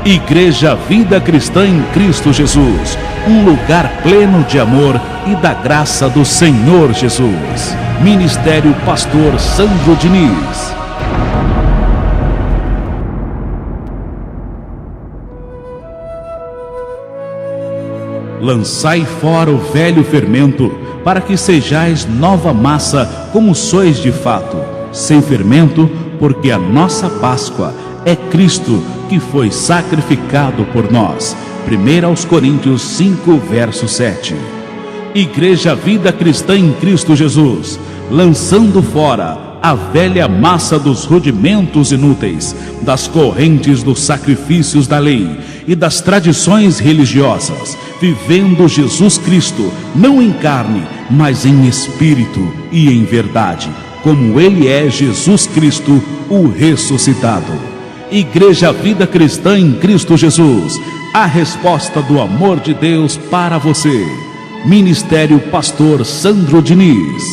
Igreja Vida Cristã em Cristo Jesus, um lugar pleno de amor e da graça do Senhor Jesus. Ministério Pastor Sandro Diniz. Lançai fora o velho fermento, para que sejais nova massa, como sois de fato, sem fermento, porque a nossa Páscoa é Cristo, que foi sacrificado por nós. 1 Coríntios 5, verso 7. Igreja Vida Cristã em Cristo Jesus, lançando fora a velha massa dos rudimentos inúteis, das correntes dos sacrifícios da lei e das tradições religiosas, vivendo Jesus Cristo, não em carne, mas em espírito e em verdade, como Ele é Jesus Cristo, o ressuscitado. Igreja Vida Cristã em Cristo Jesus, a resposta do amor de Deus para você. Ministério Pastor Sandro Diniz.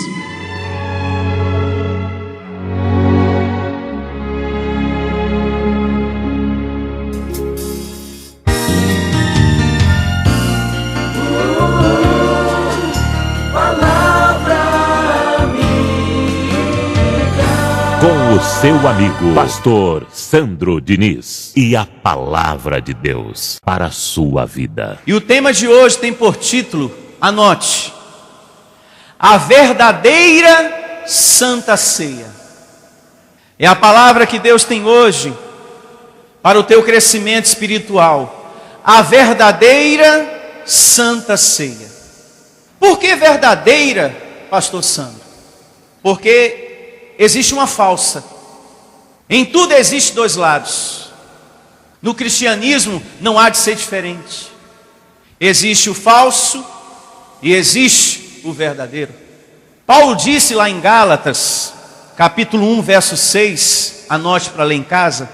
Com o seu amigo, Pastor Sandro Diniz, e a palavra de Deus para a sua vida. E o tema de hoje tem por título, anote, a verdadeira Santa Ceia. É a palavra que Deus tem hoje para o teu crescimento espiritual. A verdadeira Santa Ceia. Por que verdadeira, Pastor Sandro? Porque existe uma falsa. Em tudo existe dois lados. No cristianismo não há de ser diferente. Existe o falso e existe o verdadeiro. Paulo disse lá em Gálatas, capítulo 1, verso 6, anote para ler em casa,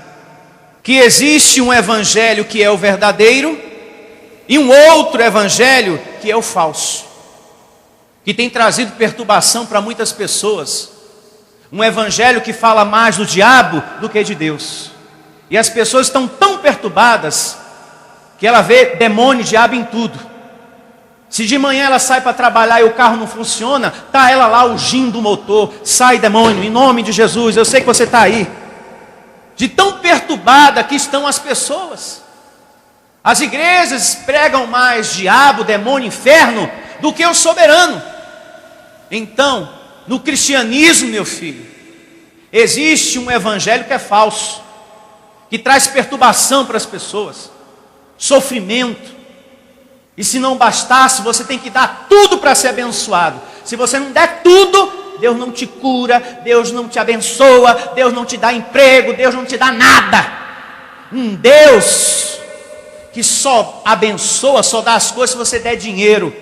que existe um evangelho que é o verdadeiro e um outro evangelho que é o falso, que tem trazido perturbação para muitas pessoas. Um evangelho que fala mais do diabo do que de Deus. E as pessoas estão tão perturbadas que ela vê demônio e diabo em tudo. Se de manhã ela sai para trabalhar e o carro não funciona, está ela lá ungindo o motor. Sai demônio, em nome de Jesus, eu sei que você está aí. De tão perturbada que estão as pessoas. As igrejas pregam mais diabo, demônio, inferno do que o soberano. Então, no cristianismo, meu filho, existe um evangelho que é falso, que traz perturbação para as pessoas, sofrimento. E se não bastasse, você tem que dar tudo para ser abençoado. Se você não der tudo, Deus não te cura, Deus não te abençoa, Deus não te dá emprego, Deus não te dá nada. Um Deus que só abençoa, só dá as coisas se você der dinheiro.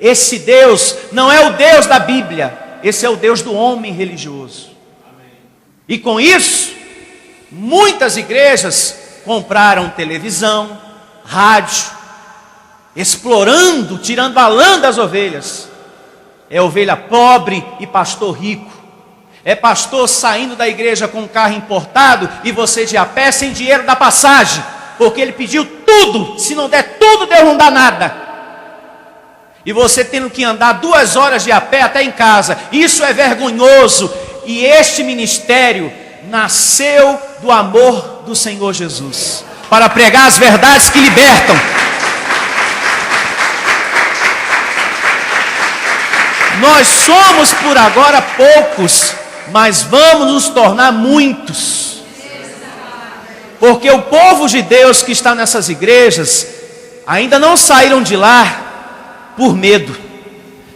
Esse Deus não é o Deus da Bíblia. Esse é o Deus do homem religioso. Amém. E com isso, muitas igrejas compraram televisão, rádio, explorando, tirando a lã das ovelhas. É ovelha pobre e pastor rico. É pastor saindo da igreja com um carro importado e você de a pé sem dinheiro da passagem, porque ele pediu tudo. Se não der tudo, Deus não dá nada. E você tendo que andar 2 horas de a pé até em casa. Isso é vergonhoso. E este ministério nasceu do amor do Senhor Jesus, para pregar as verdades que libertam. Nós somos por agora poucos, mas vamos nos tornar muitos. Porque o povo de Deus que está nessas igrejas ainda não saíram de lá por medo.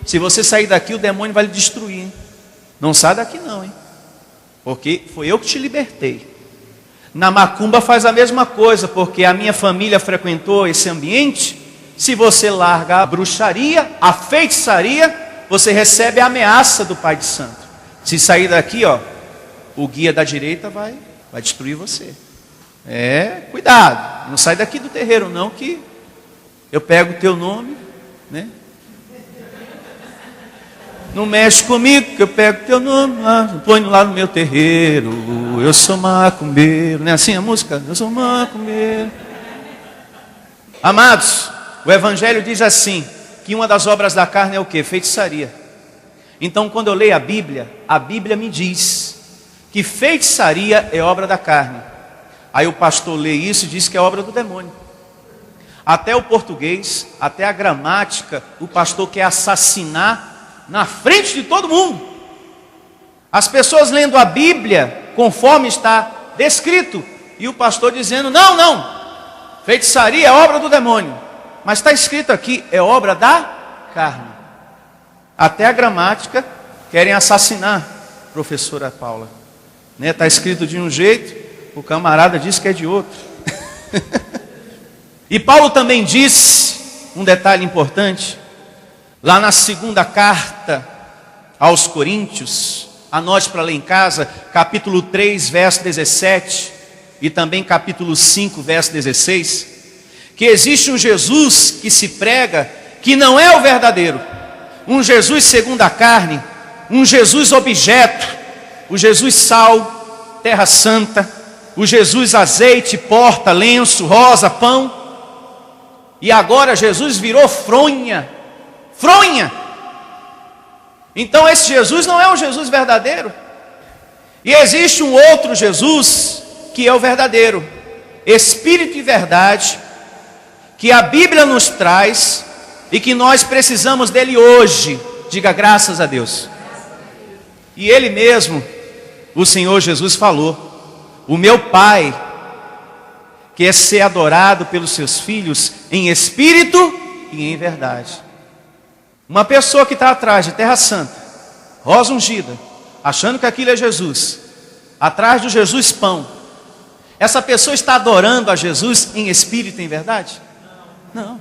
Se você sair daqui, o demônio vai lhe destruir, hein? Não sai daqui não, hein? Porque foi eu que te libertei. Na macumba faz a mesma coisa, porque a minha família frequentou esse ambiente. Se você larga a bruxaria, a feitiçaria, você recebe a ameaça do Pai de Santo. Se sair daqui, ó, o guia da direita vai destruir você. Cuidado, não sai daqui do terreiro não, que eu pego o teu nome, né? Não mexe comigo, que eu pego teu nome, ponho lá no meu terreiro. Eu sou macumbeiro, não é assim a música? Eu sou macumbeiro. Amados, o Evangelho diz assim, que uma das obras da carne é o quê? Feitiçaria. Então, quando eu leio a Bíblia me diz que feitiçaria é obra da carne. Aí o pastor lê isso e diz que é obra do demônio. Até o português, até a gramática, o pastor quer assassinar na frente de todo mundo. As pessoas lendo a Bíblia conforme está descrito, e o pastor dizendo, não, feitiçaria é obra do demônio. Mas está escrito aqui, é obra da carne. Até a gramática querem assassinar a professora Paula. Está escrito de um jeito, o camarada diz que é de outro. E Paulo também diz, um detalhe importante, lá na segunda carta aos Coríntios, anote para ler em casa, capítulo 3, verso 17, e também capítulo 5, verso 16, que existe um Jesus que se prega, que não é o verdadeiro, um Jesus segundo a carne, um Jesus objeto, o Jesus sal, terra santa, o Jesus azeite, porta, lenço, rosa, pão. E agora Jesus virou fronha. Então esse Jesus não é o Jesus verdadeiro. E existe um outro Jesus que é o verdadeiro, Espírito e verdade, que a Bíblia nos traz e que nós precisamos dele hoje. Diga graças a Deus. E ele mesmo, o Senhor Jesus falou, o meu Pai quer ser adorado pelos seus filhos em espírito e em verdade. Uma pessoa que está atrás de terra santa, rosa ungida, achando que aquilo é Jesus, atrás do Jesus pão, essa pessoa está adorando a Jesus em espírito e em verdade? Não.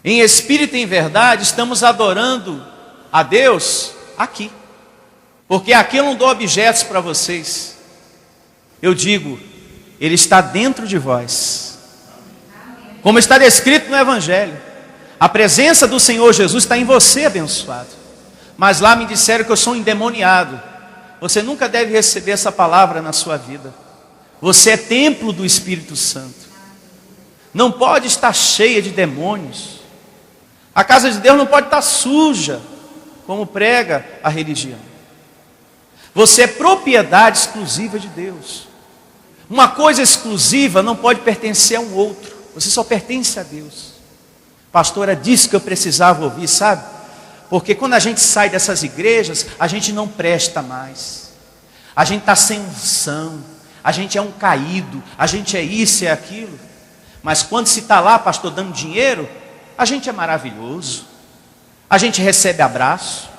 Em espírito e em verdade estamos adorando a Deus aqui. Porque aqui eu não dou objetos para vocês. Eu digo, Ele está dentro de vós. Como está descrito no Evangelho. A presença do Senhor Jesus está em você, abençoado. Mas lá me disseram que eu sou um endemoniado. Você nunca deve receber essa palavra na sua vida. Você é templo do Espírito Santo. Não pode estar cheia de demônios. A casa de Deus não pode estar suja, como prega a religião. Você é propriedade exclusiva de Deus. Uma coisa exclusiva não pode pertencer a um outro. Você só pertence a Deus. Pastor, era disso que eu precisava ouvir, sabe? Porque quando a gente sai dessas igrejas, a gente não presta mais. A gente está sem unção. A gente é um caído. A gente é isso e é aquilo. Mas quando se está lá, pastor, dando dinheiro, a gente é maravilhoso. A gente recebe abraço.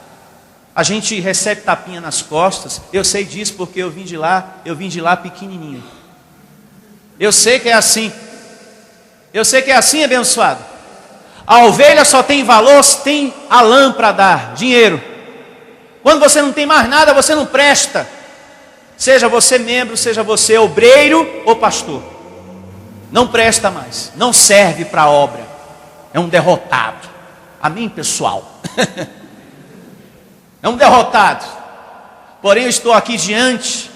A gente recebe tapinha nas costas. Eu sei disso porque eu vim de lá pequenininho. Eu sei que é assim. Eu sei que é assim, abençoado. A ovelha só tem valor se tem a lã para dar, dinheiro. Quando você não tem mais nada, você não presta. Seja você membro, seja você obreiro ou pastor. Não presta mais, não serve para a obra. É um derrotado. Amém, pessoal? É um derrotado. Porém eu estou aqui diante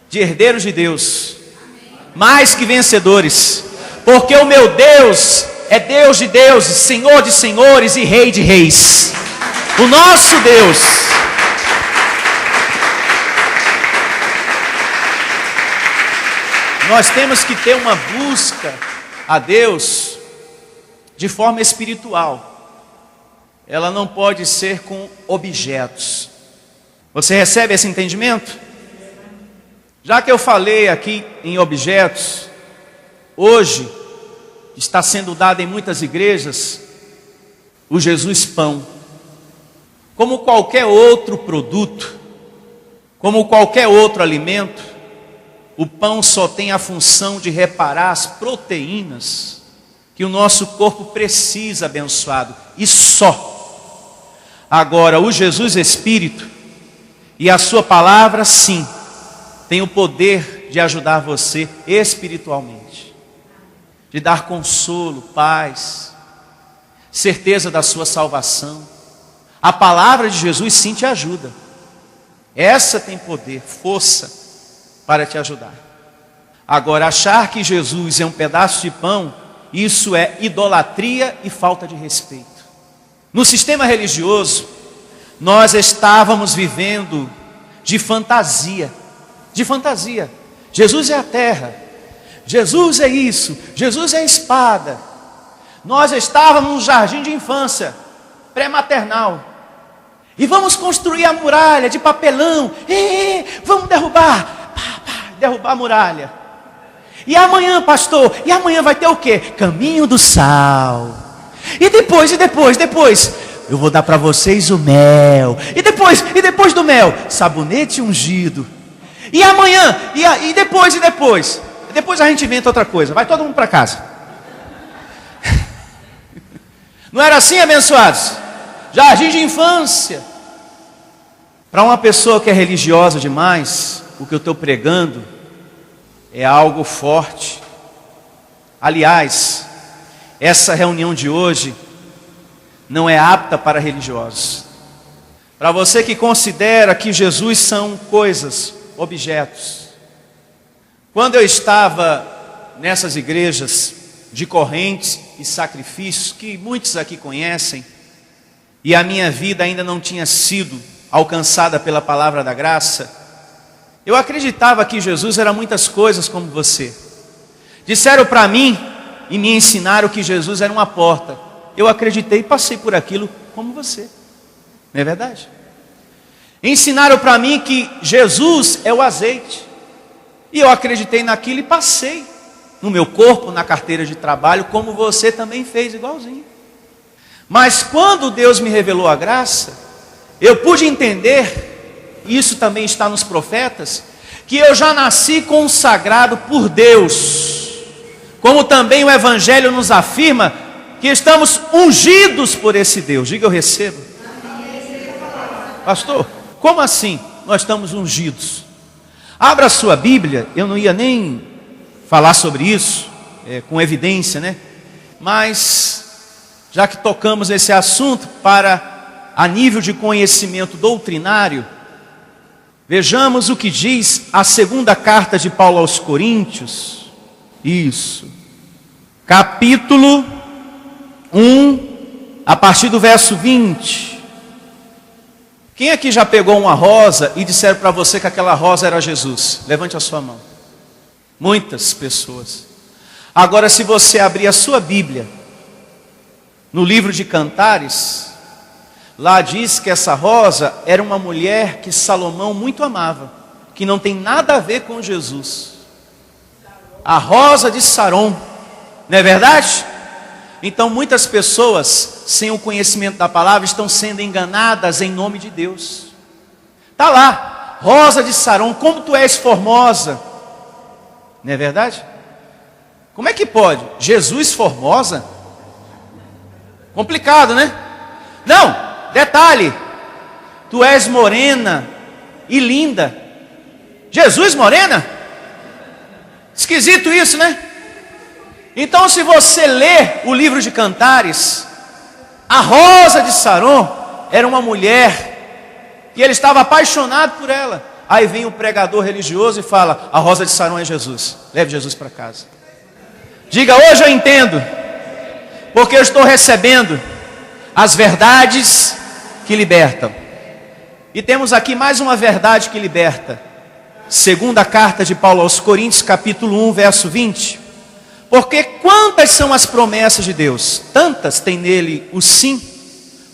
de herdeiros de Deus, mais que vencedores, porque o meu Deus é Deus de deuses, Senhor de senhores e Rei de reis. O nosso Deus. Nós temos que ter uma busca a Deus de forma espiritual. Ela não pode ser com objetos. Você recebe esse entendimento? Já que eu falei aqui em objetos, hoje está sendo dado em muitas igrejas o Jesus pão. Como qualquer outro produto, como qualquer outro alimento, o pão só tem a função de reparar as proteínas que o nosso corpo precisa, abençoado, e só. Agora, o Jesus Espírito e a sua palavra, sim, tem o poder de ajudar você espiritualmente, de dar consolo, paz, certeza da sua salvação. A palavra de Jesus sim te ajuda. Essa tem poder, força para te ajudar. Agora, achar que Jesus é um pedaço de pão Isso é idolatria e falta de respeito. No sistema religioso, nós estávamos vivendo de fantasia. De fantasia. Jesus é a terra. Jesus é isso. Jesus é a espada. Nós estávamos no jardim de infância, pré-maternal. E vamos construir a muralha de papelão. Vamos derrubar. Derrubar a muralha. E amanhã, pastor? E amanhã vai ter o quê? Caminho do sal. E depois, eu vou dar para vocês o mel. E depois do mel, sabonete ungido. E amanhã, e depois. Depois a gente inventa outra coisa. Vai todo mundo para casa. Não era assim, abençoados? Jardim de infância. Para uma pessoa que é religiosa demais, o que eu estou pregando é algo forte. Aliás, essa reunião de hoje não é apta para religiosos. Para você que considera que Jesus são coisas, objetos. Quando eu estava nessas igrejas de correntes e sacrifícios, que muitos aqui conhecem, e a minha vida ainda não tinha sido alcançada pela palavra da graça, eu acreditava que Jesus era muitas coisas como você. Disseram para mim e me ensinaram que Jesus era uma porta. Eu acreditei e passei por aquilo como você. Não é verdade? Ensinaram para mim que Jesus é o azeite. E eu acreditei naquilo e passei no meu corpo, na carteira de trabalho, como você também fez, igualzinho. Mas quando Deus me revelou a graça, eu pude entender, e isso também está nos profetas, que eu já nasci consagrado por Deus. Como também o Evangelho nos afirma que estamos ungidos por esse Deus. Diga, eu recebo. Pastor, como assim nós estamos ungidos? Abra a sua Bíblia, eu não ia nem falar sobre isso, com evidência, né? Mas, já que tocamos esse assunto a nível de conhecimento doutrinário, vejamos o que diz a segunda carta de Paulo aos Coríntios. Isso. Capítulo 1, a partir do verso 20. Quem aqui já pegou uma rosa e disseram para você que aquela rosa era Jesus? Levante a sua mão. Muitas pessoas. Agora, se você abrir a sua Bíblia, no livro de Cantares, lá diz que essa rosa era uma mulher que Salomão muito amava, que não tem nada a ver com Jesus. A rosa de Saron, não é verdade? Então muitas pessoas, sem o conhecimento da palavra, estão sendo enganadas em nome de Deus. Está lá, rosa de Saron, como tu és formosa. Não é verdade? Como é que pode? Jesus formosa? Complicado, né? Não, detalhe, tu és morena e linda. Jesus morena? Esquisito isso, né? Então, se você ler o livro de Cantares, a rosa de Saron era uma mulher e ele estava apaixonado por ela. Aí vem o pregador religioso e fala: a rosa de Saron é Jesus, leve Jesus para casa. Diga, hoje eu entendo, porque eu estou recebendo as verdades que libertam. E temos aqui mais uma verdade que liberta. Segunda carta de Paulo aos Coríntios, capítulo 1, verso 20. Porque quantas são as promessas de Deus? Tantas tem nele o sim,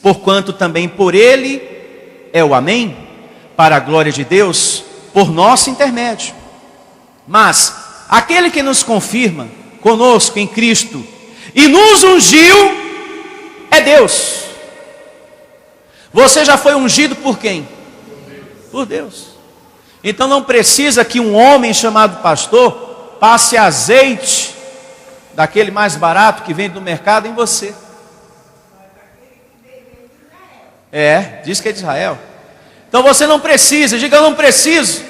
porquanto também por ele é o amém, para a glória de Deus, por nosso intermédio. Mas aquele que nos confirma conosco em Cristo e nos ungiu é Deus. Você já foi ungido por quem? Por Deus. Então não precisa que um homem chamado pastor passe azeite daquele mais barato que vende no mercado em você. Diz que é de Israel. Então você não precisa, diga, eu não preciso.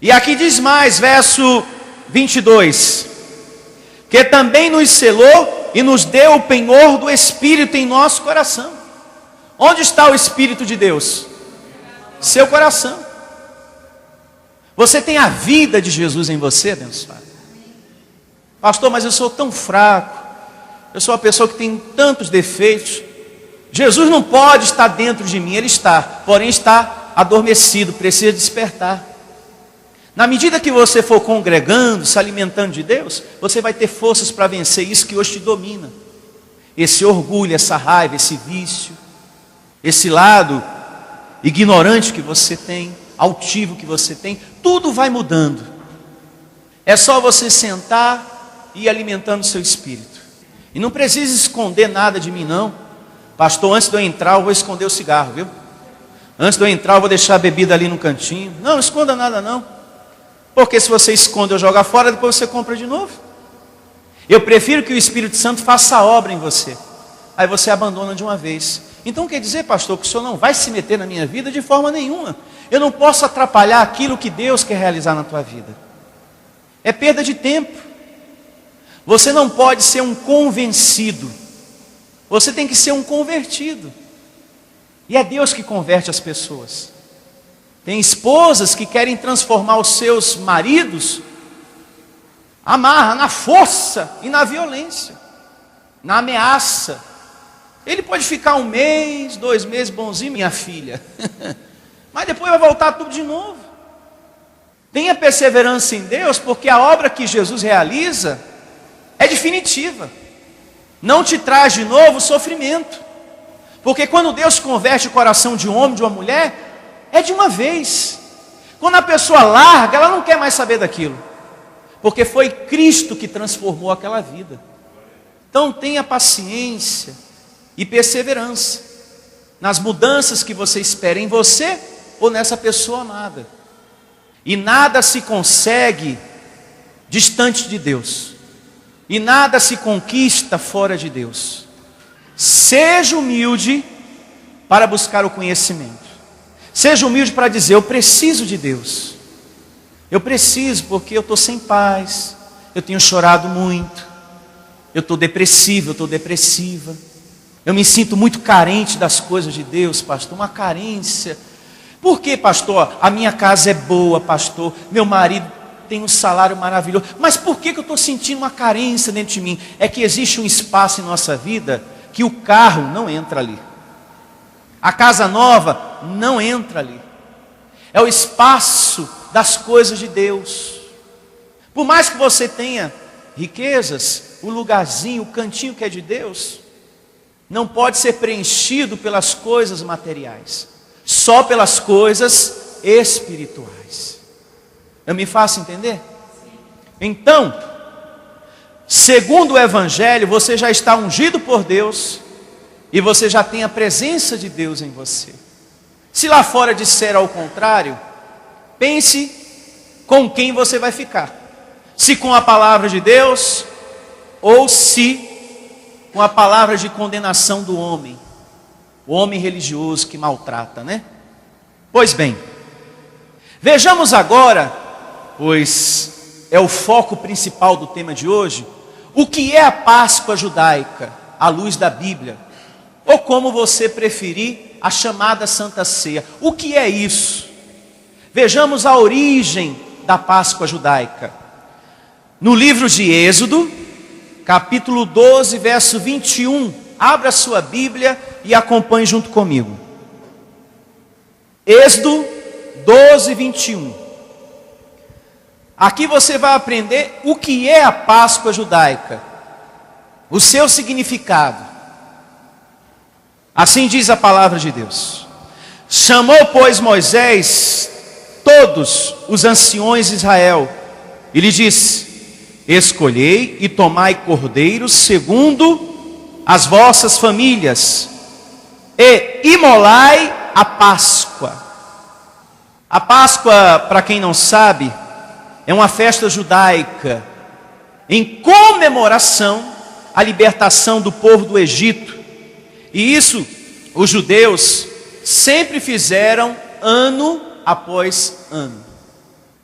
E aqui diz mais, verso 22. Que também nos selou e nos deu o penhor do Espírito em nosso coração. Onde está o Espírito de Deus? Seu coração. Você tem a vida de Jesus em você, abençoado. Pastor, mas eu sou tão fraco, eu sou uma pessoa que tem tantos defeitos. Jesus não pode estar dentro de mim, Ele está, porém está adormecido, precisa despertar. Na medida que você for congregando, se alimentando de Deus, você vai ter forças para vencer isso que hoje te domina. Esse orgulho, essa raiva, esse vício, esse lado ignorante que você tem, altivo que você tem, tudo vai mudando. É só você sentar e ir alimentando o seu espírito. E não precisa esconder nada de mim não. Pastor, antes de eu entrar eu vou esconder o cigarro, viu? Antes de eu entrar eu vou deixar a bebida ali no cantinho. Não esconda nada não. Porque se você esconde ou joga fora, depois você compra de novo. Eu prefiro que o Espírito Santo faça a obra em você. Aí você abandona de uma vez. Então quer dizer, pastor, que o senhor não vai se meter na minha vida de forma nenhuma. Eu não posso atrapalhar aquilo que Deus quer realizar na tua vida. É perda de tempo. Você não pode ser um convencido. Você tem que ser um convertido. E é Deus que converte as pessoas. Tem esposas que querem transformar os seus maridos, amarra na força e na violência, na ameaça. Ele pode ficar 1 mês, 2 meses bonzinho, minha filha, mas depois vai voltar tudo de novo. Tenha perseverança em Deus, porque a obra que Jesus realiza é definitiva. Não te traz de novo sofrimento. Porque quando Deus converte o coração de um homem, de uma mulher, é de uma vez. Quando a pessoa larga, ela não quer mais saber daquilo. Porque foi Cristo que transformou aquela vida. Então tenha paciência e perseverança nas mudanças que você espera em você ou nessa pessoa amada. E nada se consegue distante de Deus. E nada se conquista fora de Deus. Seja humilde para buscar o conhecimento. Seja humilde para dizer, eu preciso de Deus. Eu preciso porque eu estou sem paz. Eu tenho chorado muito. Eu estou depressivo, eu estou depressiva. Eu me sinto muito carente das coisas de Deus, pastor. Uma carência. Por que, pastor? A minha casa é boa, pastor. Meu marido tem um salário maravilhoso. Mas por que eu estou sentindo uma carência dentro de mim? É que existe um espaço em nossa vida que o carro não entra ali. A casa nova não entra ali. É o espaço das coisas de Deus. Por mais que você tenha riquezas, o lugarzinho, o cantinho que é de Deus, não pode ser preenchido pelas coisas materiais, só pelas coisas espirituais. Eu me faço entender? Então, segundo o Evangelho, você já está ungido por Deus e você já tem a presença de Deus em você. Se lá fora disser ao contrário, pense com quem você vai ficar. Se com a palavra de Deus ou se com a palavra de condenação do homem. O homem religioso que maltrata, né? Pois bem, vejamos agora, pois é o foco principal do tema de hoje, o que é a Páscoa judaica, à luz da Bíblia, ou como você preferir, a chamada Santa Ceia. O que é isso? Vejamos a origem da Páscoa judaica. No livro de Êxodo, capítulo 12, verso 21, abra sua Bíblia e acompanhe junto comigo. Êxodo 12, 21. Aqui você vai aprender o que é a Páscoa judaica, o seu significado. Assim diz a palavra de Deus. Chamou, pois, Moisés todos os anciões de Israel e lhe disse: escolhei e tomai cordeiros segundo as vossas famílias e imolai a Páscoa. A Páscoa, para quem não sabe, é uma festa judaica em comemoração à libertação do povo do Egito. E isso os judeus sempre fizeram ano após ano,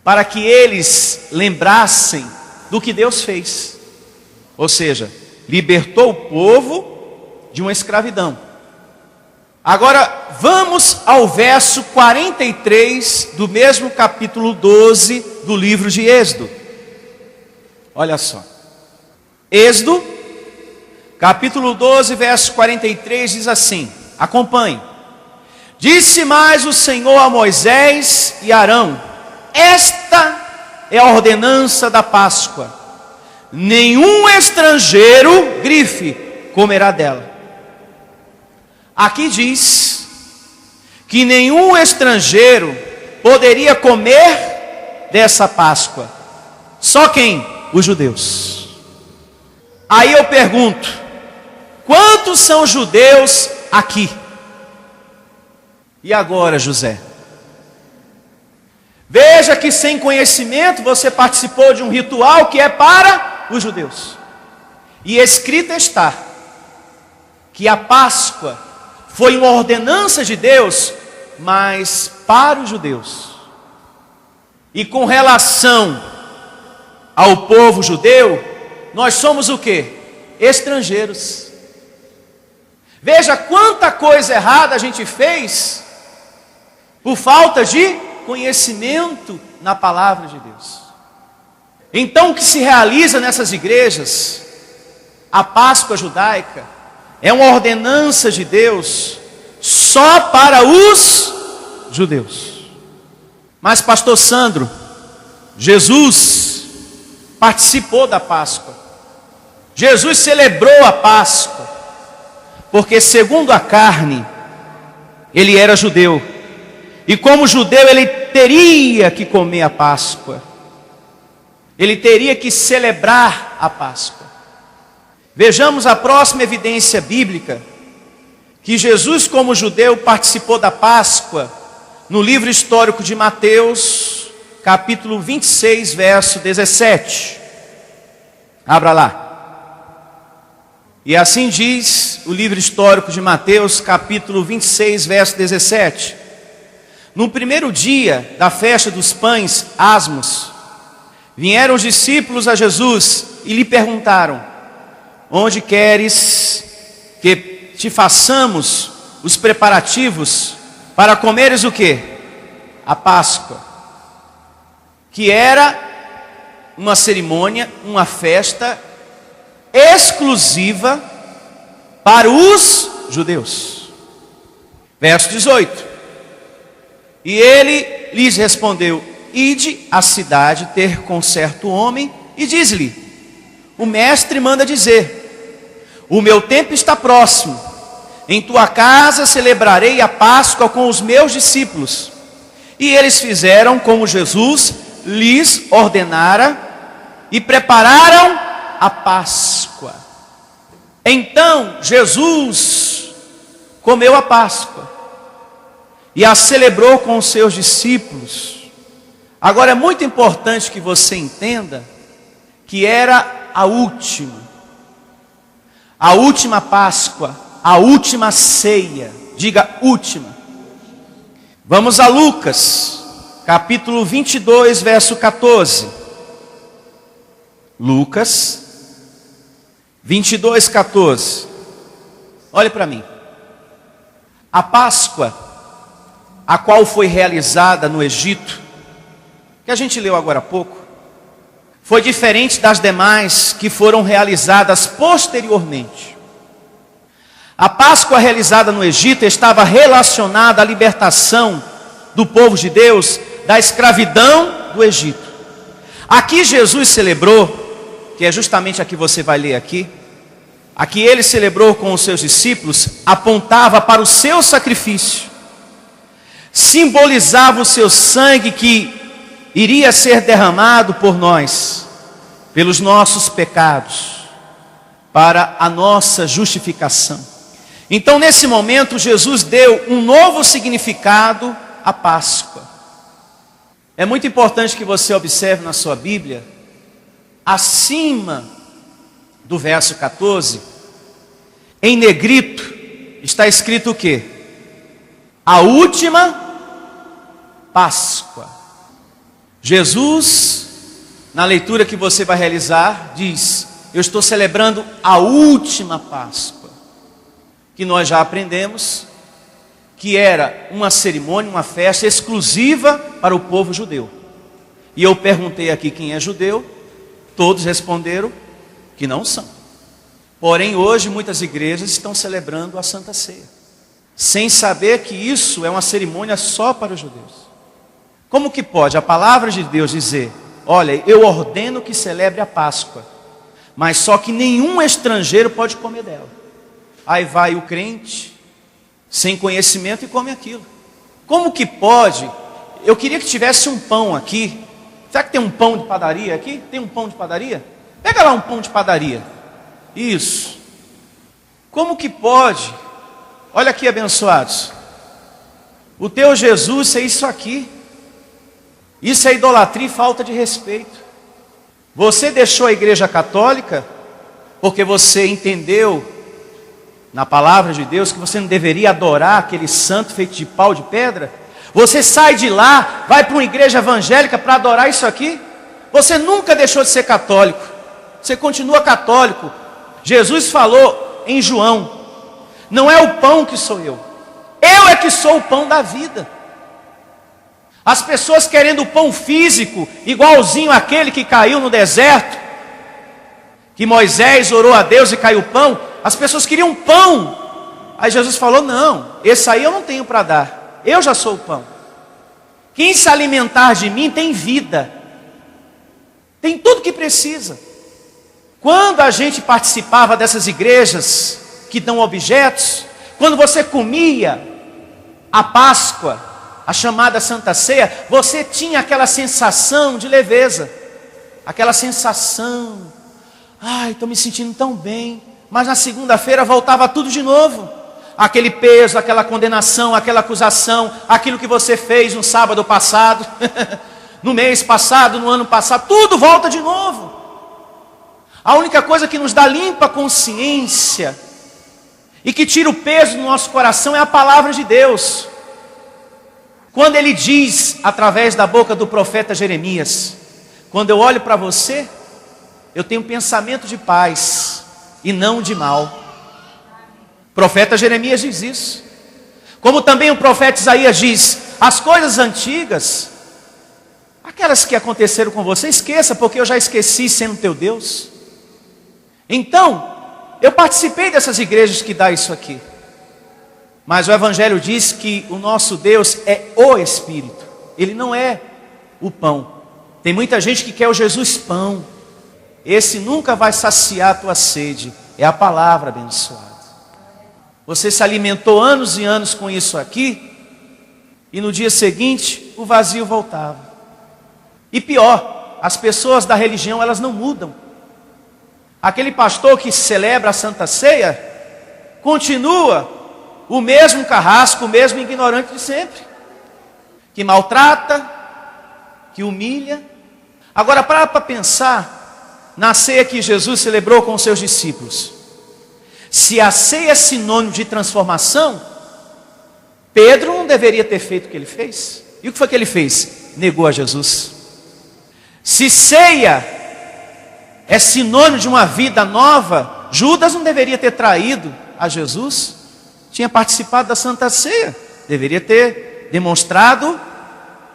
para que eles lembrassem do que Deus fez. Ou seja, libertou o povo de uma escravidão. Agora vamos ao verso 43 do mesmo capítulo 12 do livro de Êxodo. Olha só. Êxodo, capítulo 12, verso 43, diz assim, acompanhe. Disse mais o Senhor a Moisés e Arão: esta é a ordenança da Páscoa. Nenhum estrangeiro, grife, comerá dela. Aqui diz que nenhum estrangeiro poderia comer dessa Páscoa. Só quem? Os judeus. Aí eu pergunto, quantos são judeus aqui? E agora, José? Veja que sem conhecimento você participou de um ritual que é para os judeus. E escrito está que a Páscoa foi uma ordenança de Deus, mas para os judeus. E com relação ao povo judeu, nós somos o quê? Estrangeiros. Veja quanta coisa errada a gente fez por falta de conhecimento na palavra de Deus. Então o que se realiza nessas igrejas, a Páscoa judaica, é uma ordenança de Deus só para os judeus. Mas pastor Sandro, Jesus participou da Páscoa. Jesus celebrou a Páscoa, porque segundo a carne, ele era judeu. E como judeu, ele teria que comer a Páscoa. Ele teria que celebrar a Páscoa. Vejamos a próxima evidência bíblica, que Jesus como judeu participou da Páscoa, no livro histórico de Mateus, capítulo 26, verso 17. Abra lá. E assim diz o livro histórico de Mateus, capítulo 26, verso 17. No primeiro dia da festa dos pães asmos, vieram os discípulos a Jesus e lhe perguntaram: onde queres que te façamos os preparativos para comeres o quê? A Páscoa, que era uma cerimônia, uma festa exclusiva para os judeus. Verso 18. E ele lhes respondeu: ide à cidade ter com certo homem e diz-lhe: o mestre manda dizer, o meu tempo está próximo, em tua casa celebrarei a Páscoa com os meus discípulos. E eles fizeram como Jesus lhes ordenara e prepararam a Páscoa. Então Jesus comeu a Páscoa e a celebrou com os seus discípulos. Agora é muito importante que você entenda que era a última Páscoa, a última ceia. Diga última. Vamos a Lucas, capítulo 22, verso 14. Lucas 22, 14. Olhe para mim. A Páscoa, a qual foi realizada no Egito, que a gente leu agora há pouco, foi diferente das demais que foram realizadas posteriormente. A Páscoa realizada no Egito estava relacionada à libertação do povo de Deus da escravidão do Egito. Aqui Jesus celebrou, que é justamente a que você vai ler aqui, a que ele celebrou com os seus discípulos, apontava para o seu sacrifício, simbolizava o seu sangue que iria ser derramado por nós, pelos nossos pecados, para a nossa justificação. Então nesse momento Jesus deu um novo significado à Páscoa. É muito importante que você observe na sua Bíblia, acima do verso 14, em negrito, está escrito o quê? A última Páscoa. Jesus, na leitura que você vai realizar, diz: eu estou celebrando a última Páscoa, que nós já aprendemos que era uma cerimônia, uma festa exclusiva para o povo judeu. E eu perguntei aqui quem é judeu, todos responderam que não são. Porém, hoje muitas igrejas estão celebrando a Santa Ceia, sem saber que isso é uma cerimônia só para os judeus. Como que pode a palavra de Deus dizer: olha, eu ordeno que celebre a Páscoa, mas só que nenhum estrangeiro pode comer dela? Aí vai o crente, sem conhecimento, e come aquilo. Como que pode? Eu queria que tivesse um pão aqui. Será que tem um pão de padaria aqui? Tem um pão de padaria? Pega lá um pão de padaria. Isso. Como que pode? Olha aqui, abençoados. O teu Jesus é isso aqui. Isso é idolatria e falta de respeito. Você deixou a igreja católica porque você entendeu na palavra de Deus que você não deveria adorar aquele santo feito de pau de pedra? Você sai de lá, vai para uma igreja evangélica para adorar isso aqui? Você nunca deixou de ser católico. Você continua católico. Jesus falou em João: não é o pão que sou eu é que sou o pão da vida. As pessoas querendo o pão físico, igualzinho àquele que caiu no deserto, que Moisés orou a Deus e caiu o pão. As pessoas queriam pão. Aí Jesus falou: não, esse aí eu não tenho para dar, eu já sou o pão. Quem se alimentar de mim tem vida, tem tudo que precisa. Quando a gente participava dessas igrejas que dão objetos, quando você comia a Páscoa, a chamada Santa Ceia, você tinha aquela sensação de leveza, aquela sensação: ai, estou me sentindo tão bem. Mas na segunda-feira voltava tudo de novo. Aquele peso, aquela condenação, aquela acusação, aquilo que você fez no sábado passado, no mês passado, no ano passado, tudo volta de novo. A única coisa que nos dá limpa consciência e que tira o peso do nosso coração é a palavra de Deus. Quando ele diz, através da boca do profeta Jeremias: quando eu olho para você, eu tenho pensamento de paz e não de mal. O profeta Jeremias diz isso. Como também o profeta Isaías diz: as coisas antigas, aquelas que aconteceram com você, esqueça, porque eu já esqueci, sendo teu Deus. Então, eu participei dessas igrejas que dá isso aqui. Mas o Evangelho diz que o nosso Deus é o Espírito. Ele não é o pão. Tem muita gente que quer o Jesus pão. Esse nunca vai saciar a tua sede. É a palavra abençoada. Você se alimentou anos e anos com isso aqui, e no dia seguinte o vazio voltava. E pior, as pessoas da religião, elas não mudam. Aquele pastor que celebra a Santa Ceia continua o mesmo carrasco, o mesmo ignorante de sempre, que maltrata, que humilha. Agora para pensar na ceia que Jesus celebrou com os seus discípulos. Se a ceia é sinônimo de transformação, Pedro não deveria ter feito o que ele fez. E o que foi que ele fez? Negou a Jesus. Se ceia é sinônimo de uma vida nova, Judas não deveria ter traído a Jesus. Tinha participado da Santa Ceia, deveria ter demonstrado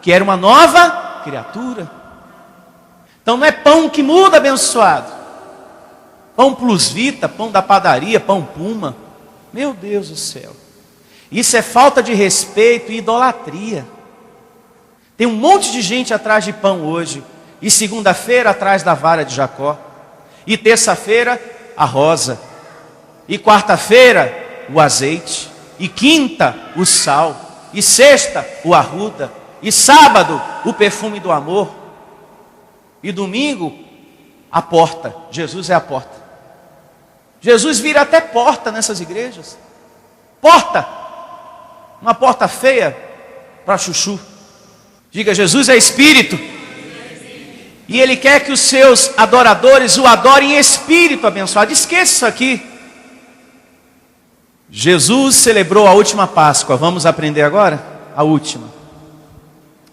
que era uma nova criatura. Então não é pão que muda, abençoado. Pão Plus Vita, pão da padaria, pão Puma. Meu Deus do céu. Isso é falta de respeito e idolatria. Tem um monte de gente atrás de pão hoje. E segunda-feira atrás da vara de Jacó. E terça-feira a rosa. E quarta-feira o azeite. E quinta o sal. E sexta o arruda. E sábado o perfume do amor. E domingo a porta. Jesus é a porta. Jesus vira até porta nessas igrejas. Porta. Uma porta feia para chuchu. Diga: Jesus é Espírito. E Ele quer que os seus adoradores o adorem em espírito, abençoado. Esqueça isso aqui. Jesus celebrou a última Páscoa. Vamos aprender agora? A última.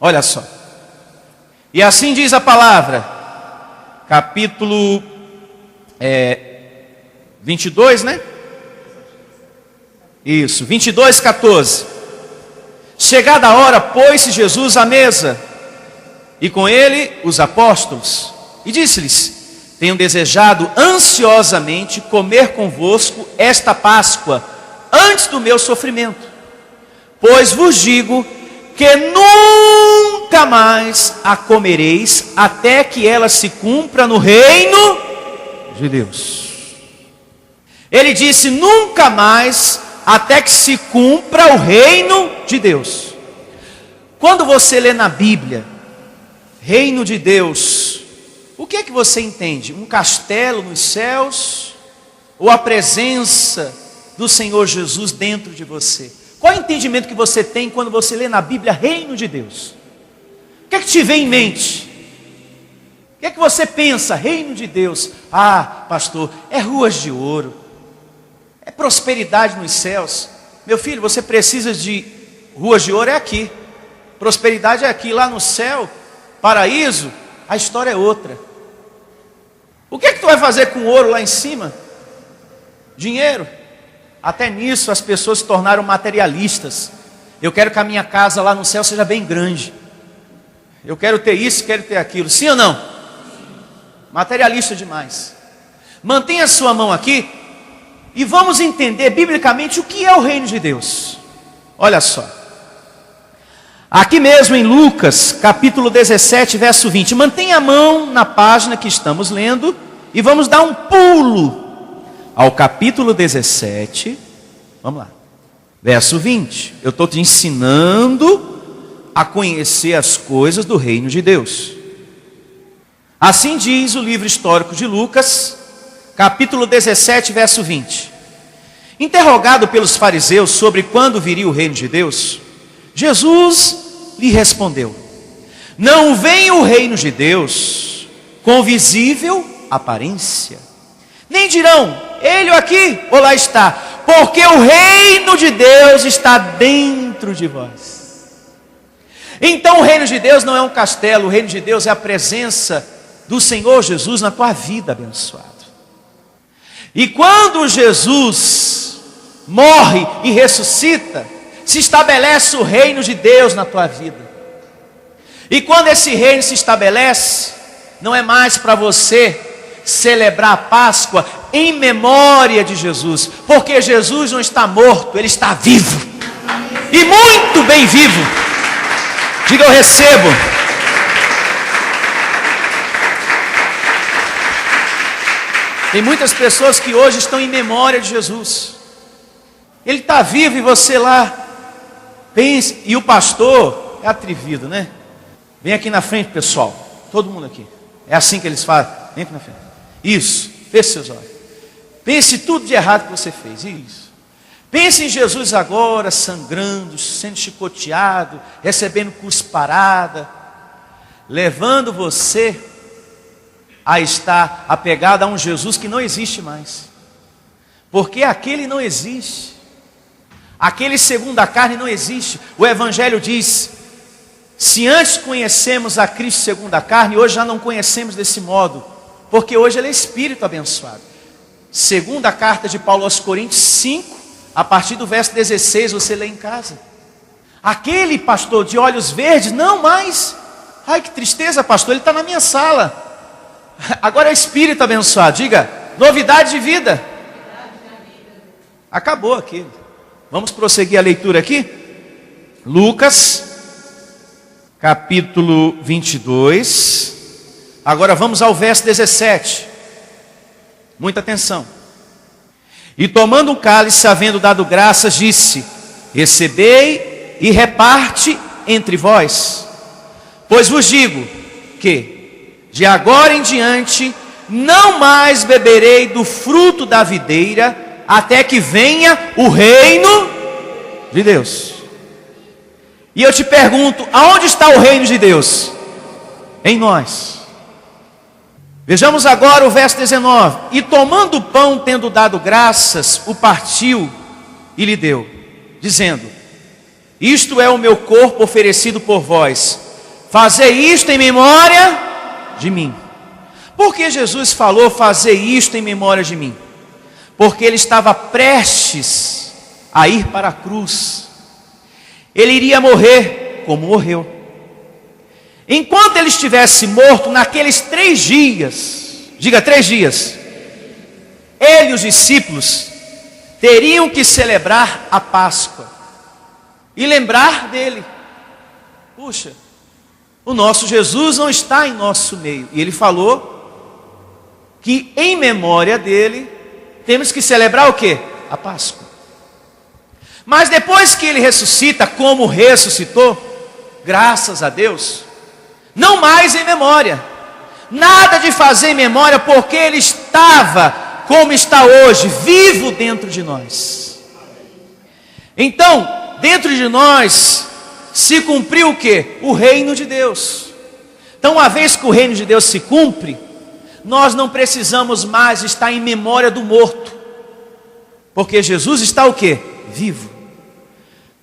Olha só. E assim diz a palavra. Capítulo 22, né? Isso, 22, 14. Chegada a hora, pôs-se Jesus à mesa, e com ele os apóstolos, e disse-lhes: tenho desejado ansiosamente comer convosco esta Páscoa, antes do meu sofrimento. Pois vos digo que nunca mais a comereis, até que ela se cumpra no reino de Deus. Ele disse nunca mais, até que se cumpra o reino de Deus. Quando você lê na Bíblia, reino de Deus, o que é que você entende? Um castelo nos céus? Ou a presença do Senhor Jesus dentro de você? Qual é o entendimento que você tem quando você lê na Bíblia reino de Deus? O que é que te vem em mente? O que é que você pensa? Reino de Deus. Ah, pastor, é ruas de ouro, é prosperidade nos céus. Meu filho, você precisa de ruas de ouro, é aqui. Prosperidade é aqui, lá no céu, paraíso, a história é outra. O que é que tu vai fazer com ouro lá em cima? Dinheiro. Até nisso as pessoas se tornaram materialistas. Eu quero que a minha casa lá no céu seja bem grande. Eu quero ter isso, quero ter aquilo. Sim ou não? Materialista demais. Mantenha a sua mão aqui e vamos entender biblicamente o que é o reino de Deus. Olha só. Aqui mesmo em Lucas, capítulo 17, verso 20. Mantenha a mão na página que estamos lendo e vamos dar um pulo ao capítulo 17. Vamos lá. Verso 20. Eu estou te ensinando a conhecer as coisas do reino de Deus. Assim diz o livro histórico de Lucas, capítulo 17, verso 20. Interrogado pelos fariseus sobre quando viria o reino de Deus, Jesus lhe respondeu: não vem o reino de Deus com visível aparência, nem dirão, ele aqui ou lá está, porque o reino de Deus está dentro de vós. Então o reino de Deus não é um castelo, o reino de Deus é a presença do Senhor Jesus na tua vida, abençoado. E quando Jesus morre e ressuscita, se estabelece o reino de Deus na tua vida. E quando esse reino se estabelece, não é mais para você celebrar a Páscoa em memória de Jesus, porque Jesus não está morto, Ele está vivo, e muito bem vivo. Diga, eu recebo. Tem muitas pessoas que hoje estão em memória de Jesus. Ele está vivo e você lá pense. E o pastor é atrevido, né? Vem aqui na frente, pessoal. Todo mundo aqui. É assim que eles fazem. Vem aqui na frente. Isso. Feche seus olhos. Pense tudo de errado que você fez. Isso. Pense em Jesus agora, sangrando, sendo chicoteado, recebendo cusparada, levando você a estar apegado a um Jesus que não existe mais. Porque aquele não existe. Aquele segundo a carne não existe. O Evangelho diz: se antes conhecemos a Cristo segundo a carne, hoje já não conhecemos desse modo, porque hoje Ele é Espírito abençoado. Segunda carta de Paulo aos Coríntios 5, a partir do verso 16, você lê em casa. Aquele pastor de olhos verdes, não mais. Ai, que tristeza, pastor, ele está na minha sala. Agora é Espírito abençoado. Diga, novidade de vida. Acabou aqui. Vamos prosseguir a leitura aqui. Lucas, capítulo 22. Agora vamos ao verso 17. Muita atenção. E tomando um cálice, havendo dado graças, disse: recebei e reparte entre vós. Pois vos digo que de agora em diante não mais beberei do fruto da videira, até que venha o reino de Deus. E eu te pergunto, aonde está o reino de Deus? Em nós. Vejamos agora o verso 19. E tomando o pão, tendo dado graças, o partiu e lhe deu, dizendo: isto é o meu corpo oferecido por vós, fazei isto em memória de mim. Por que Jesus falou fazer isto em memória de mim? Porque Ele estava prestes a ir para a cruz. Ele iria morrer como morreu. Enquanto Ele estivesse morto, naqueles 3 dias, diga 3 dias, ele e os discípulos teriam que celebrar a Páscoa e lembrar dele. Puxa, o nosso Jesus não está em nosso meio. E ele falou que em memória dele temos que celebrar o quê? A Páscoa. Mas depois que ele ressuscita, como ressuscitou, graças a Deus, não mais em memória. Nada de fazer em memória, porque ele estava, como está hoje, vivo dentro de nós. Então, dentro de nós se cumpriu o quê? O reino de Deus. Então, uma vez que o reino de Deus se cumpre, nós não precisamos mais estar em memória do morto, porque Jesus está o quê? Vivo.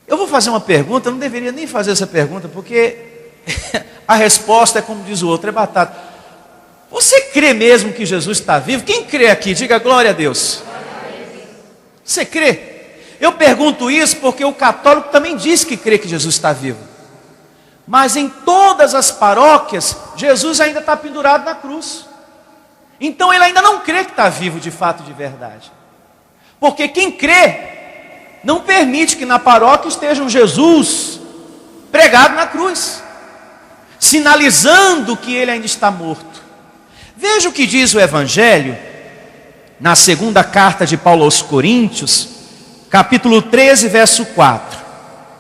Eu vou fazer uma pergunta, eu não deveria nem fazer essa pergunta, porque a resposta é como diz o outro, é batata. Você crê mesmo que Jesus está vivo? Quem crê aqui? Diga glória a Deus. Você crê? Eu pergunto isso porque o católico também diz que crê que Jesus está vivo. Mas em todas as paróquias, Jesus ainda está pendurado na cruz. Então ele ainda não crê que está vivo de fato, de verdade. Porque quem crê não permite que na paróquia esteja um Jesus pregado na cruz, sinalizando que ele ainda está morto. Veja o que diz o Evangelho, na segunda carta de Paulo aos Coríntios, capítulo 13, verso 4,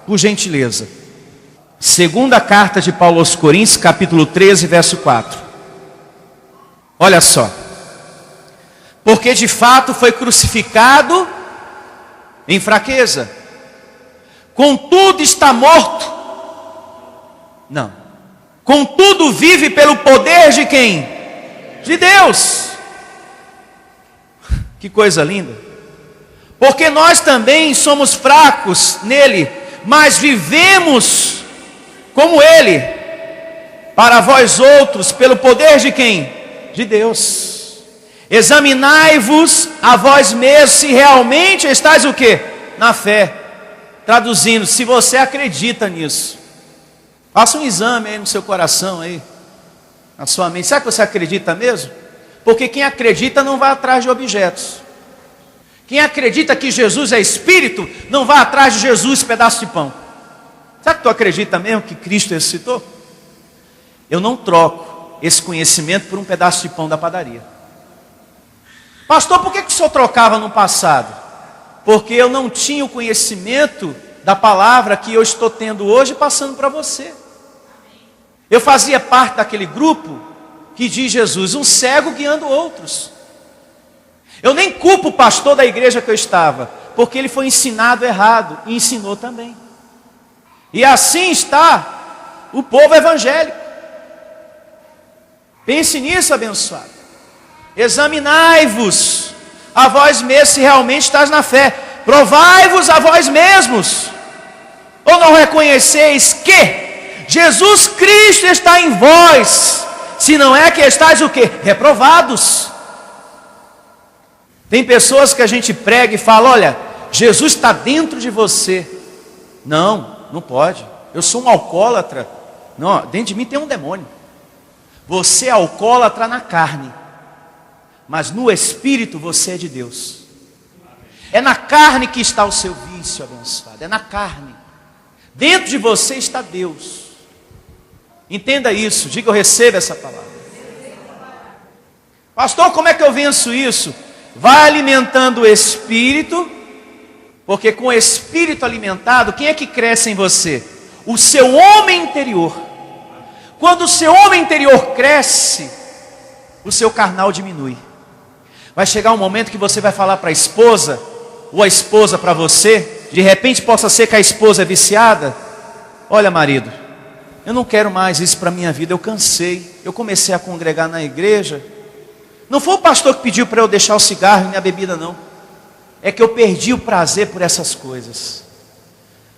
por gentileza. Segunda carta de Paulo aos Coríntios, capítulo 13, verso 4. Olha só. Porque de fato foi crucificado em fraqueza, contudo está morto. Não. Contudo vive pelo poder de quem? De Deus. Que coisa linda. Porque nós também somos fracos nele, mas vivemos como ele, para vós outros, pelo poder de quem? De Deus. Examinai-vos a vós mesmos se realmente estáis o quê? Na fé. Traduzindo, se você acredita nisso. Faça um exame aí no seu coração aí, na sua mente. Será que você acredita mesmo? Porque quem acredita não vai atrás de objetos. Quem acredita que Jesus é Espírito, não vai atrás de Jesus pedaço de pão. Será que tu acredita mesmo que Cristo ressuscitou? Eu não troco esse conhecimento por um pedaço de pão da padaria. Pastor, por que o senhor trocava no passado? Porque eu não tinha o conhecimento da palavra que eu estou tendo hoje passando para você. Eu fazia parte daquele grupo que diz Jesus, um cego guiando outros. Eu nem culpo o pastor da igreja que eu estava, porque ele foi ensinado errado e ensinou também. E assim está o povo evangélico. Pense nisso, abençoado. Examinai-vos a vós mesmos se realmente estás na fé. Provai-vos a vós mesmos. Ou não reconheceis que Jesus Cristo está em vós, se não é que estáis o quê? Reprovados. Tem pessoas que a gente prega e fala, olha, Jesus está dentro de você. Não, não pode. Eu sou um alcoólatra. Não, dentro de mim tem um demônio. Você é alcoólatra na carne, mas no espírito você é de Deus. É na carne que está o seu vício, abençoado. É na carne. Dentro de você está Deus. Entenda isso. Diga, eu recebo essa palavra. Pastor, como é que eu venço isso? Vai alimentando o espírito, porque com o espírito alimentado, quem é que cresce em você? O seu homem interior. Quando o seu homem interior cresce, o seu carnal diminui. Vai chegar um momento que você vai falar para a esposa, ou a esposa para você, de repente possa ser que a esposa é viciada. Olha, marido, eu não quero mais isso para a minha vida, eu cansei. Eu comecei a congregar na igreja. Não foi o pastor que pediu para eu deixar o cigarro e a bebida, não. É que eu perdi o prazer por essas coisas.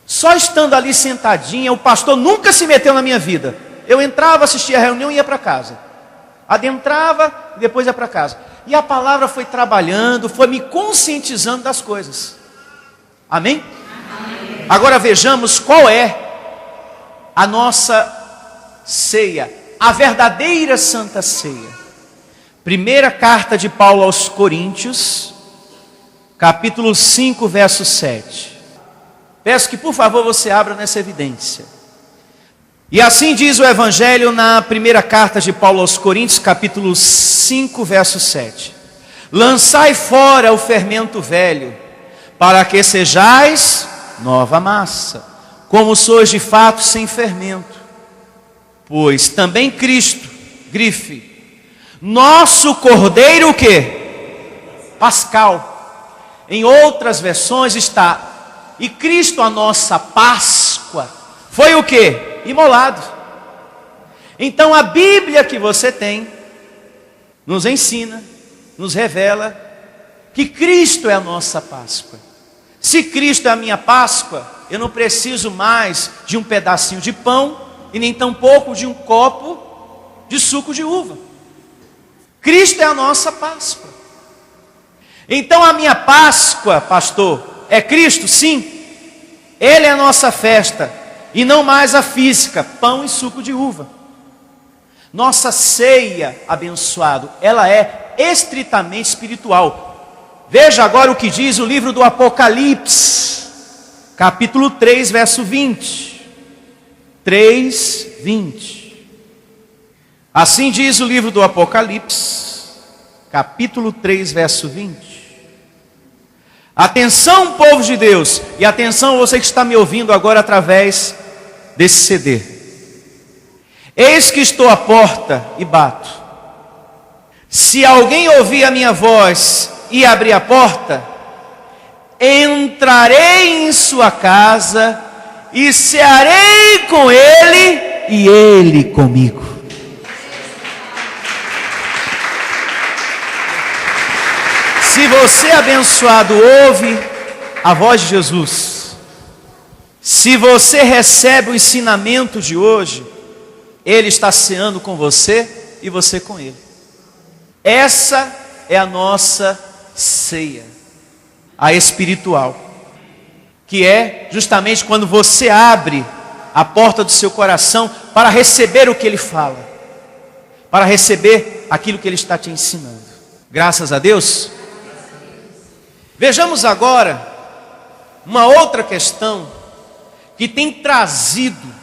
Só estando ali sentadinha, o pastor nunca se meteu na minha vida. Eu entrava, assistia a reunião e ia para casa. Adentrava e depois ia para casa. E a palavra foi trabalhando, foi me conscientizando das coisas. Amém? Amém. Agora vejamos qual é a nossa ceia, a verdadeira Santa Ceia. Primeira carta de Paulo aos Coríntios, capítulo 5, verso 7. Peço que por favor você abra nessa evidência. E assim diz o Evangelho na primeira carta de Paulo aos Coríntios, capítulo 5, verso 7. Lançai fora o fermento velho, para que sejais nova massa, como sois de fato sem fermento. Pois também Cristo, grife, nosso Cordeiro o quê? Pascal. Em outras versões está, e Cristo a nossa Páscoa, foi o quê? Imolado. Então a Bíblia que você tem, nos ensina, nos revela, que Cristo é a nossa Páscoa. Se Cristo é a minha Páscoa, eu não preciso mais de um pedacinho de pão, e nem tampouco de um copo de suco de uva. Cristo é a nossa Páscoa. Então a minha Páscoa, pastor, é Cristo? Sim. Ele é a nossa festa, e não mais a física, pão e suco de uva. Nossa ceia, abençoado, ela é estritamente espiritual. Veja agora o que diz o livro do Apocalipse, capítulo 3, verso 20. 3, 20. Assim diz o livro do Apocalipse, capítulo 3, verso 20. Atenção, povo de Deus, e atenção você que está me ouvindo agora através desse CD. Eis que estou à porta e bato. Se alguém ouvir a minha voz e abrir a porta, entrarei em sua casa e cearei com ele e ele comigo. Se você, abençoado, ouve a voz de Jesus, se você recebe o ensinamento de hoje, Ele está ceando com você e você com Ele. Essa é a nossa ceia, a espiritual, que é justamente quando você abre a porta do seu coração para receber o que Ele fala, para receber aquilo que Ele está te ensinando. Graças a Deus. Vejamos agora uma outra questão que tem trazido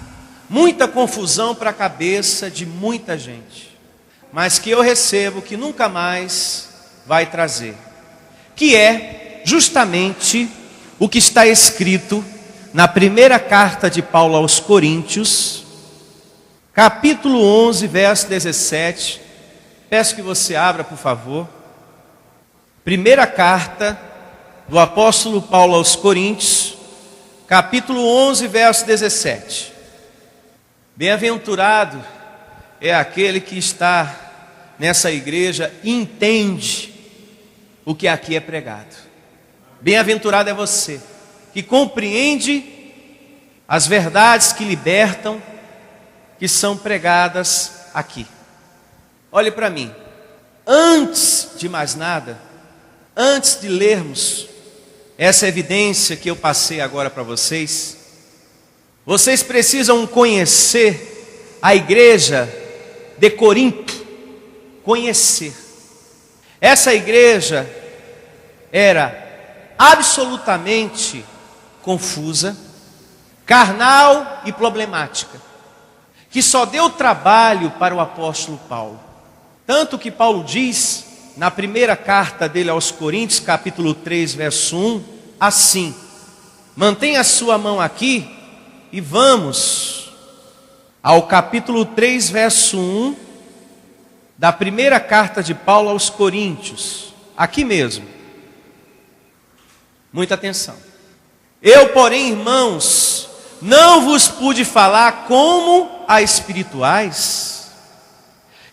muita confusão para a cabeça de muita gente, mas que eu recebo que nunca mais vai trazer, que é justamente o que está escrito na primeira carta de Paulo aos Coríntios, capítulo 11, verso 17. Peço que você abra, por favor. Primeira carta do apóstolo Paulo aos Coríntios, capítulo 11, verso 17. Bem-aventurado é aquele que está nessa igreja e entende o que aqui é pregado. Bem-aventurado é você que compreende as verdades que libertam, que são pregadas aqui. Olhe para mim. Antes de mais nada, antes de lermos essa evidência que eu passei agora para vocês, vocês precisam conhecer a igreja de Corinto. Conhecer. Essa igreja era absolutamente confusa, carnal e problemática, que só deu trabalho para o apóstolo Paulo. Tanto que Paulo diz na primeira carta dele aos Coríntios, capítulo 3, verso 1, assim: mantenha a sua mão aqui e vamos ao capítulo 3, verso 1 da primeira carta de Paulo aos Coríntios, aqui mesmo. Muita atenção. Eu, porém, irmãos, não vos pude falar como a espirituais,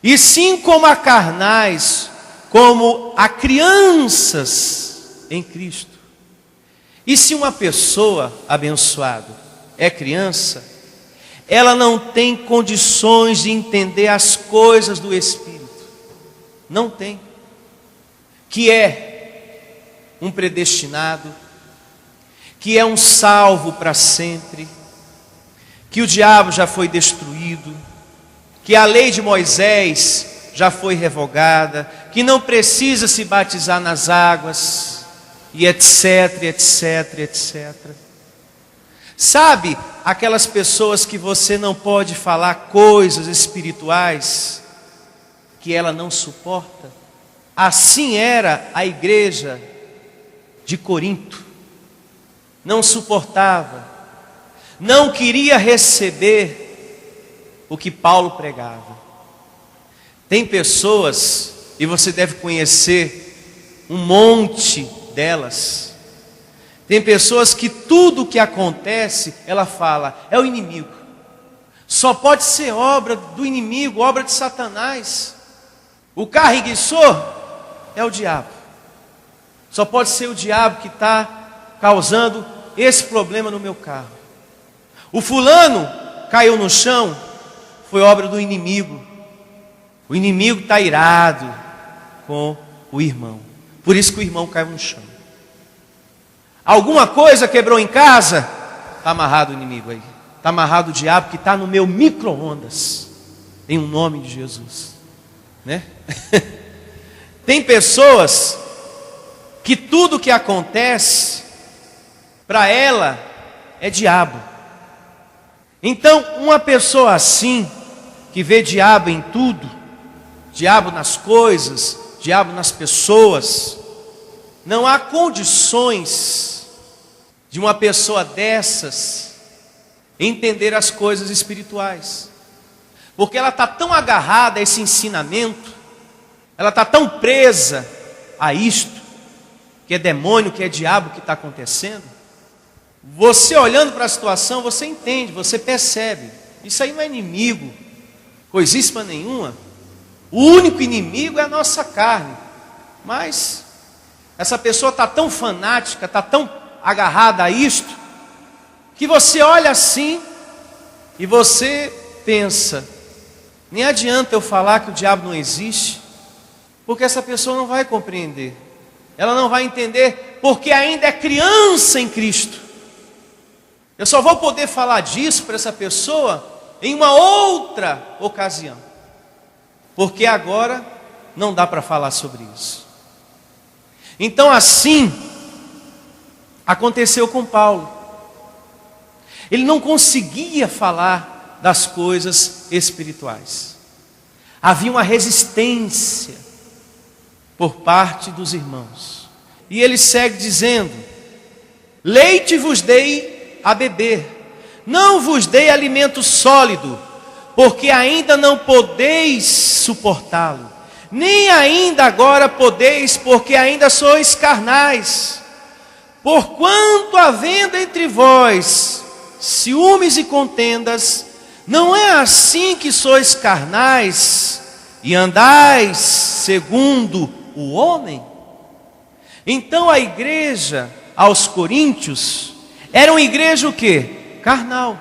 e sim como a carnais, como a crianças em Cristo. E se uma pessoa, abençoada, é criança, ela não tem condições de entender as coisas do Espírito. Não tem. Que é um predestinado, que é um salvo para sempre, que o diabo já foi destruído, que a lei de Moisés já foi revogada, que não precisa se batizar nas águas, e etc, etc, etc. Sabe aquelas pessoas que você não pode falar coisas espirituais que ela não suporta? Assim era a igreja de Corinto. Não suportava, não queria receber o que Paulo pregava. Tem pessoas, e você deve conhecer um monte delas. Tem pessoas que tudo que acontece, ela fala, é o inimigo. Só pode ser obra do inimigo, obra de Satanás. O carro enguiçou, é o diabo. Só pode ser o diabo que está causando esse problema no meu carro. O fulano caiu no chão, foi obra do inimigo. O inimigo está irado com o irmão. Por isso que o irmão caiu no chão. Alguma coisa quebrou em casa, está amarrado o inimigo aí. Está amarrado o diabo que está no meu micro-ondas. Em um nome de Jesus. Né? Tem pessoas que tudo que acontece, para ela, é diabo. Então, uma pessoa assim, que vê diabo em tudo, diabo nas coisas, diabo nas pessoas, não há condições de uma pessoa dessas entender as coisas espirituais. Porque ela está tão agarrada a esse ensinamento, ela está tão presa a isto, que é demônio, que é diabo que está acontecendo. Você olhando para a situação, você entende, você percebe. Isso aí não é inimigo, coisíssima nenhuma. O único inimigo é a nossa carne. Mas essa pessoa está tão fanática, está tão agarrada a isto, que você olha assim e você pensa, nem adianta eu falar que o diabo não existe, porque essa pessoa não vai compreender. Ela não vai entender, porque ainda é criança em Cristo. Eu só vou poder falar disso para essa pessoa em uma outra ocasião. Porque agora não dá para falar sobre isso. Então assim aconteceu com Paulo. Ele não conseguia falar das coisas espirituais. Havia uma resistência por parte dos irmãos. E ele segue dizendo: leite vos dei a beber, não vos dei alimento sólido, porque ainda não podeis suportá-lo, nem ainda agora podeis, porque ainda sois carnais. Porquanto havendo entre vós ciúmes e contendas, não é assim que sois carnais e andais segundo o homem? Então a igreja aos coríntios era uma igreja o quê? Carnal,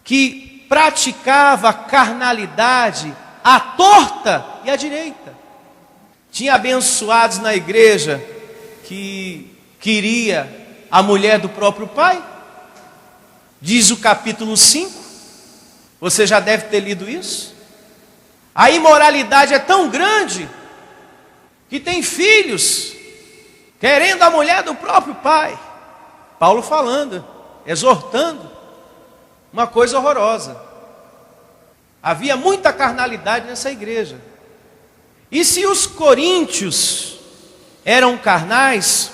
que praticava carnalidade à torta e à direita. Tinha abençoados na igreja que queria a mulher do próprio pai. Diz o capítulo 5. Você já deve ter lido isso. A imoralidade é tão grande que tem filhos querendo a mulher do próprio pai. Paulo falando, exortando, uma coisa horrorosa. Havia muita carnalidade nessa igreja. E se os coríntios eram carnais,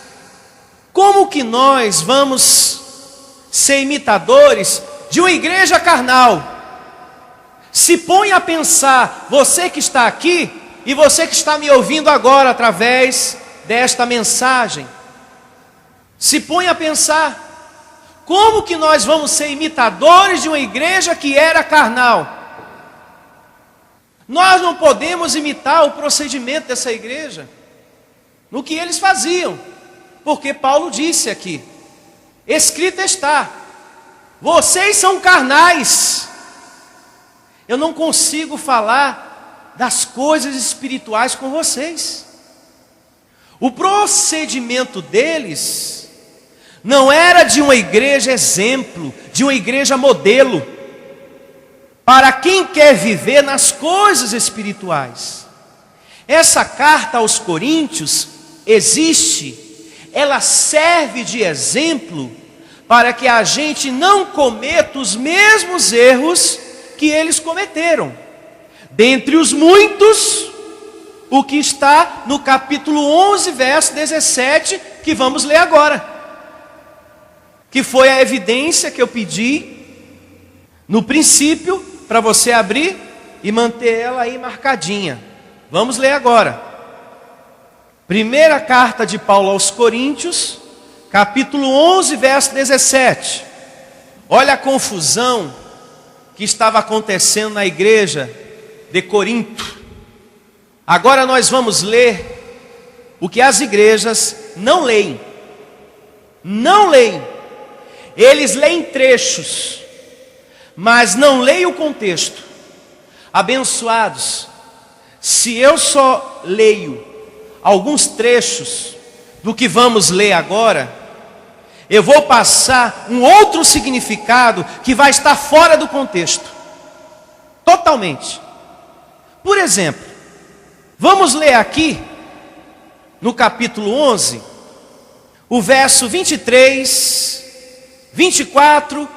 como que nós vamos ser imitadores de uma igreja carnal? Se põe a pensar, você que está aqui e você que está me ouvindo agora através desta mensagem, se põe a pensar, como que nós vamos ser imitadores de uma igreja que era carnal? Nós não podemos imitar o procedimento dessa igreja, no que eles faziam, porque Paulo disse aqui, escrito está, vocês são carnais. Eu não consigo falar das coisas espirituais com vocês. O procedimento deles não era de uma igreja exemplo, de uma igreja modelo, para quem quer viver nas coisas espirituais. Essa carta aos Coríntios existe, ela serve de exemplo para que a gente não cometa os mesmos erros que eles cometeram. Dentre os muitos, o que está no capítulo 11, verso 17, que vamos ler agora, que foi a evidência que eu pedi no princípio, para você abrir e manter ela aí marcadinha. Vamos ler agora. Primeira carta de Paulo aos Coríntios, capítulo 11, verso 17. Olha a confusão que estava acontecendo na igreja de Corinto. Agora nós vamos ler o que as igrejas não leem. Não leem. Eles leem trechos, mas não leem o contexto. Abençoados, se eu só leio alguns trechos do que vamos ler agora, eu vou passar um outro significado que vai estar fora do contexto. Totalmente. Por exemplo, vamos ler aqui, no capítulo 11, o verso 23, 24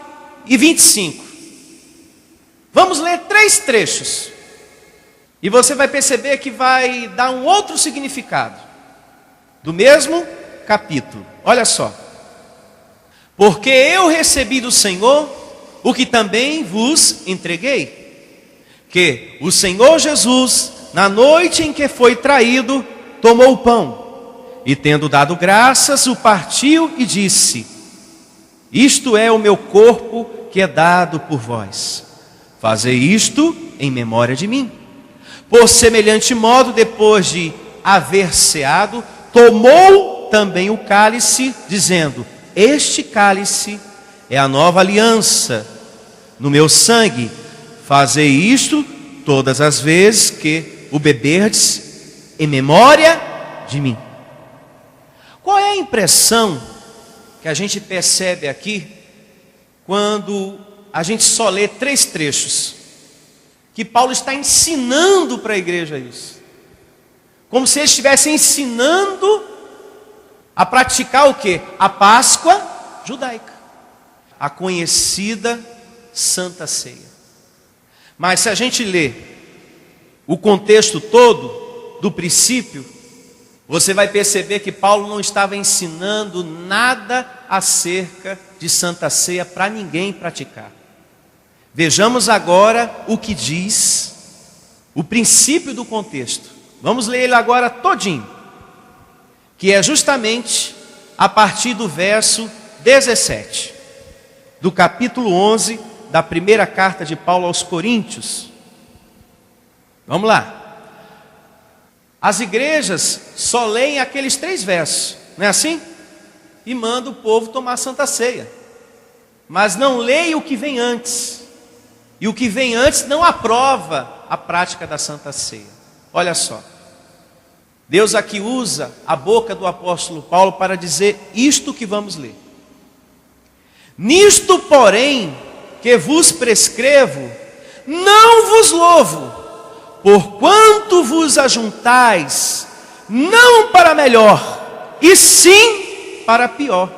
e 25. Vamos ler 3 trechos. E você vai perceber que vai dar um outro significado do mesmo capítulo. Olha só. Porque eu recebi do Senhor o que também vos entreguei, que o Senhor Jesus, na noite em que foi traído, tomou o pão, e tendo dado graças, o partiu e disse: isto é o meu corpo que é dado por vós. Fazei isto em memória de mim. Por semelhante modo, depois de haver ceado, tomou também o cálice, dizendo: este cálice é a nova aliança no meu sangue. Fazei isto todas as vezes que o beberdes em memória de mim. Qual é a impressão que a gente percebe aqui quando a gente só lê 3 trechos? Que Paulo está ensinando para a igreja isso. Como se ele estivesse ensinando a praticar o quê? A Páscoa judaica. A conhecida Santa Ceia. Mas se a gente lê o contexto todo, do princípio, você vai perceber que Paulo não estava ensinando nada acerca de Santa Ceia para ninguém praticar. Vejamos agora o que diz o princípio do contexto. Vamos ler ele agora todinho, que é justamente a partir do verso 17, do capítulo 11, da primeira carta de Paulo aos Coríntios. Vamos lá. As igrejas só leem aqueles 3 versos, não é assim? E manda o povo tomar Santa Ceia. Mas não leem o que vem antes. E o que vem antes não aprova a prática da Santa Ceia. Olha só. Deus aqui usa a boca do apóstolo Paulo para dizer isto que vamos ler. Nisto, porém, que vos prescrevo, não vos louvo, porquanto vos ajuntais, não para melhor, e sim para pior.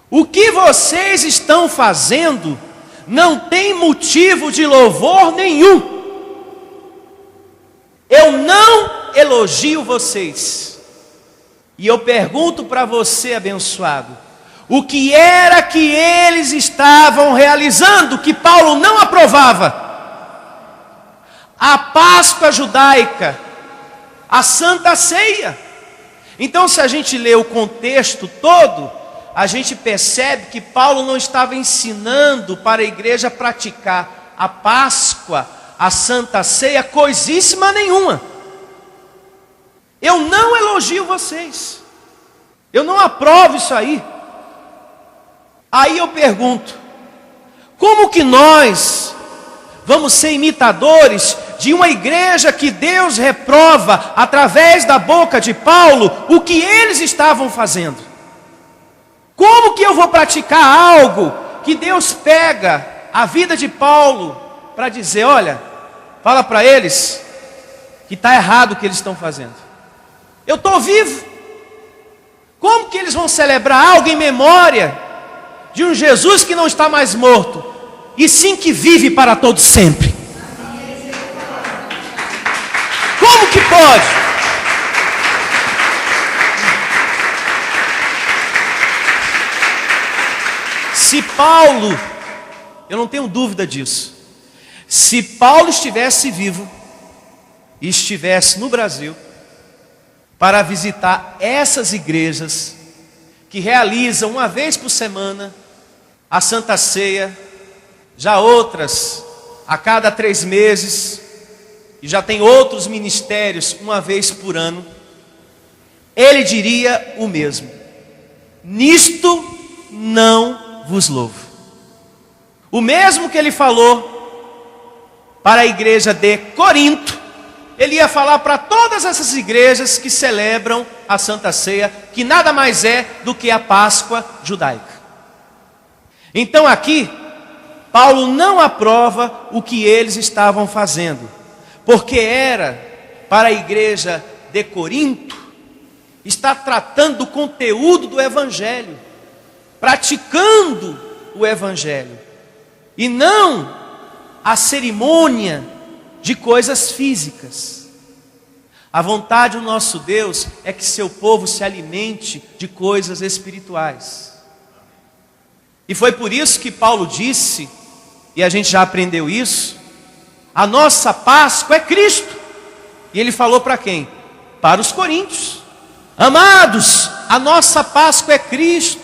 O que vocês estão fazendo não tem motivo de louvor nenhum. Eu não elogio vocês. E eu pergunto para você, abençoado, o que era que eles estavam realizando que Paulo não aprovava? A Páscoa judaica, a Santa Ceia. Então, se a gente lê o contexto todo, a gente percebe que Paulo não estava ensinando para a igreja praticar a Páscoa, a Santa Ceia, coisíssima nenhuma. Eu não elogio vocês. Eu não aprovo isso aí. Aí eu pergunto, como que nós vamos ser imitadores de uma igreja que Deus reprova através da boca de Paulo o que eles estavam fazendo? Como que eu vou praticar algo que Deus pega a vida de Paulo para dizer, olha, fala para eles que está errado o que eles estão fazendo. Eu estou vivo. Como que eles vão celebrar algo em memória de um Jesus que não está mais morto, e sim que vive para todo sempre? Como que pode? Se Paulo, eu não tenho dúvida disso, se Paulo estivesse vivo e estivesse no Brasil para visitar essas igrejas que realizam uma vez por semana a Santa Ceia, já outras a cada 3 meses, e já tem outros ministérios uma vez por ano, ele diria o mesmo: nisto não vos louvo. O mesmo que ele falou para a igreja de Corinto, ele ia falar para todas essas igrejas que celebram a Santa Ceia, que nada mais é do que a Páscoa judaica. Então aqui, Paulo não aprova o que eles estavam fazendo, porque era para a igreja de Corinto estar tratando do conteúdo do Evangelho, praticando o Evangelho, e não a cerimônia de coisas físicas. A vontade do nosso Deus é que seu povo se alimente de coisas espirituais. E foi por isso que Paulo disse, e a gente já aprendeu isso, a nossa Páscoa é Cristo. E ele falou para quem? Para os coríntios: amados, a nossa Páscoa é Cristo.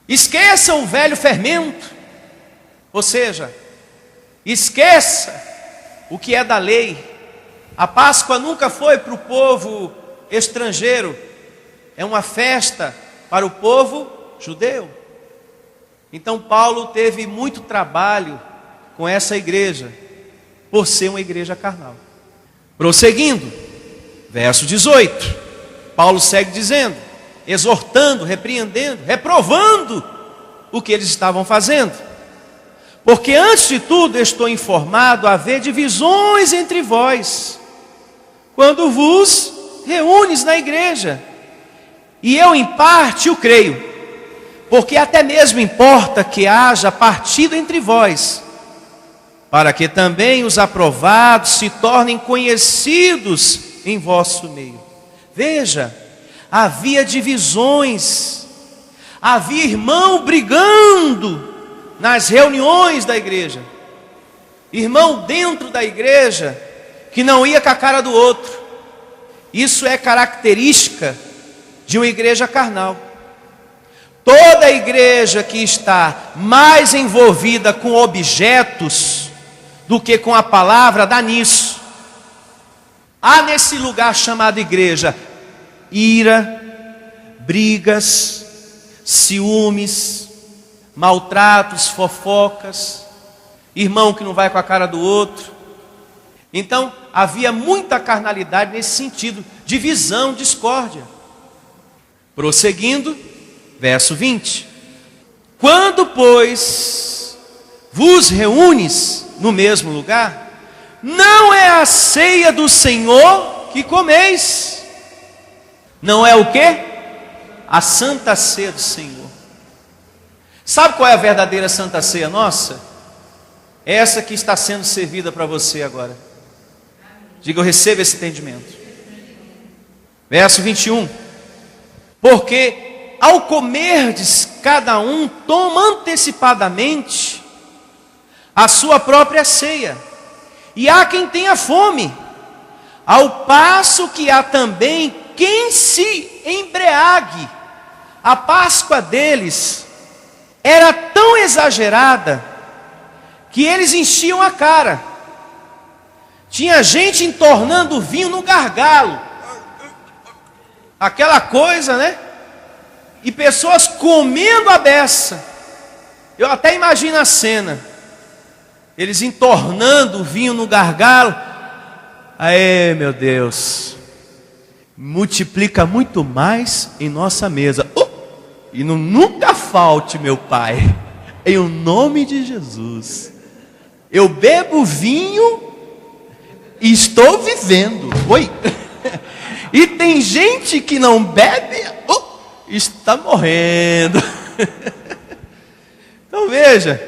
Esqueça o velho fermento, ou seja, esqueça o que é da lei. A Páscoa nunca foi para o povo estrangeiro, é uma festa para o povo judeu. Então Paulo teve muito trabalho com essa igreja, por ser uma igreja carnal. Prosseguindo, verso 18, Paulo segue dizendo, exortando, repreendendo, reprovando o que eles estavam fazendo. Porque antes de tudo estou informado a haver divisões entre vós, quando vos reúnes na igreja. E eu em parte o creio, porque até mesmo importa que haja partido entre vós, para que também os aprovados se tornem conhecidos em vosso meio. Veja, havia divisões, havia irmão brigando nas reuniões da igreja, irmão dentro da igreja que não ia com a cara do outro. Isso é característica de uma igreja carnal. Toda igreja que está mais envolvida com objetos do que com a palavra, dá nisso. Há nesse lugar chamado igreja ira, brigas, ciúmes, maltratos, fofocas, irmão que não vai com a cara do outro. Então havia muita carnalidade nesse sentido, divisão, discórdia. Prosseguindo, verso 20: quando, pois, vos reúnes no mesmo lugar, não é a ceia do Senhor que comeis. Não é o quê? A Santa Ceia do Senhor. Sabe qual é a verdadeira Santa Ceia nossa? Essa que está sendo servida para você agora. Diga, eu recebo esse entendimento. Verso 21: porque ao comerdes, cada um toma antecipadamente a sua própria ceia, e há quem tenha fome, ao passo que há também quem se embriague. A Páscoa deles era tão exagerada que eles enchiam a cara. Tinha gente entornando vinho no gargalo, aquela coisa, né? E pessoas comendo a beça. Eu até imagino a cena, eles entornando vinho no gargalo. Aê, meu Deus, multiplica muito mais em nossa mesa. E não nunca falte, meu Pai, em o nome de Jesus. Eu bebo vinho e estou vivendo. Oi? E tem gente que não bebe, está morrendo. Então veja,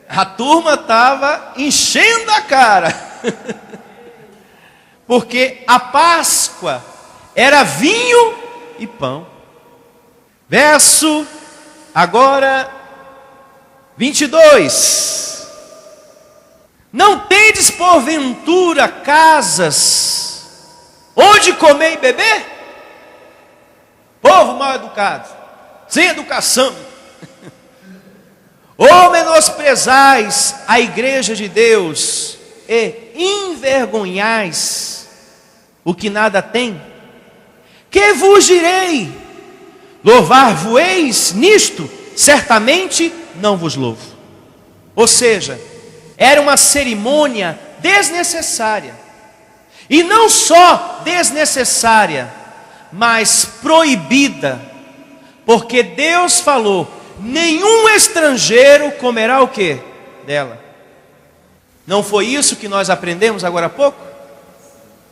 a turma estava enchendo a cara, porque a Páscoa era vinho e pão. Verso agora 22. Não tendes porventura casas onde comer e beber? Povo mal educado, sem educação. Ou menosprezais a igreja de Deus e envergonhais o que nada tem? Que vos direi? Louvar-vos-eis nisto? Certamente não vos louvo. Ou seja, era uma cerimônia desnecessária. E não só desnecessária, mas proibida. Porque Deus falou: nenhum estrangeiro comerá o quê? Dela. Não foi isso que nós aprendemos agora há pouco?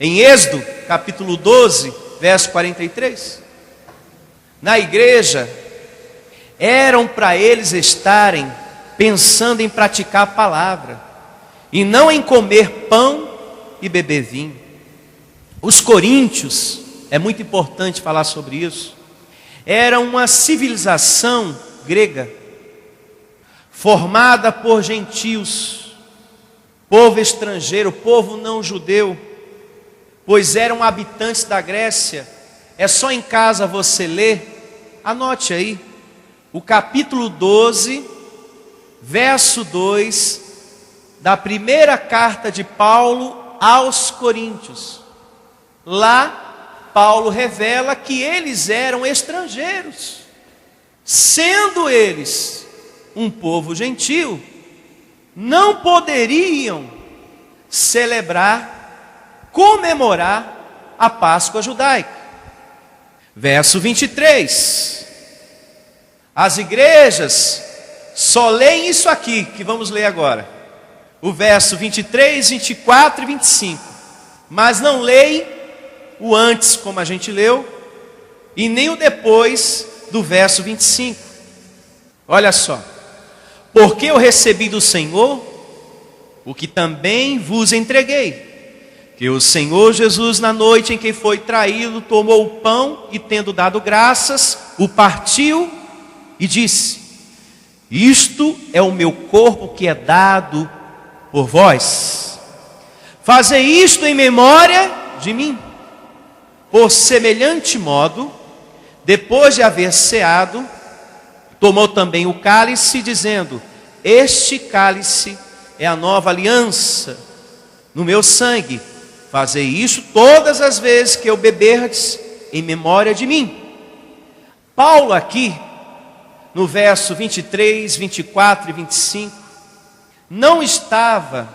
Em Êxodo, capítulo 12, verso 43. Na igreja, eram para eles estarem pensando em praticar a palavra, e não em comer pão e beber vinho. Os coríntios, é muito importante falar sobre isso, era uma civilização grega, formada por gentios, povo estrangeiro, povo não judeu, pois eram habitantes da Grécia. É só em casa você ler, anote aí, o capítulo 12, verso 2, da primeira carta de Paulo aos Coríntios. Lá, Paulo revela que eles eram estrangeiros, sendo eles um povo gentil, não poderiam celebrar, comemorar a Páscoa judaica. Verso 23. As igrejas só leem isso aqui, que vamos ler agora. O verso 23, 24 e 25. Mas não leem o antes, como a gente leu, e nem o depois do verso 25. Olha só. Porque eu recebi do Senhor o que também vos entreguei, que o Senhor Jesus, na noite em que foi traído, tomou o pão e, tendo dado graças, o partiu e disse: isto é o meu corpo que é dado por vós. Fazei isto em memória de mim. Por semelhante modo, depois de haver ceado, tomou também o cálice, dizendo: este cálice é a nova aliança no meu sangue. Fazei isso todas as vezes que eu beberdes em memória de mim. Paulo aqui, no verso 23, 24 e 25, não estava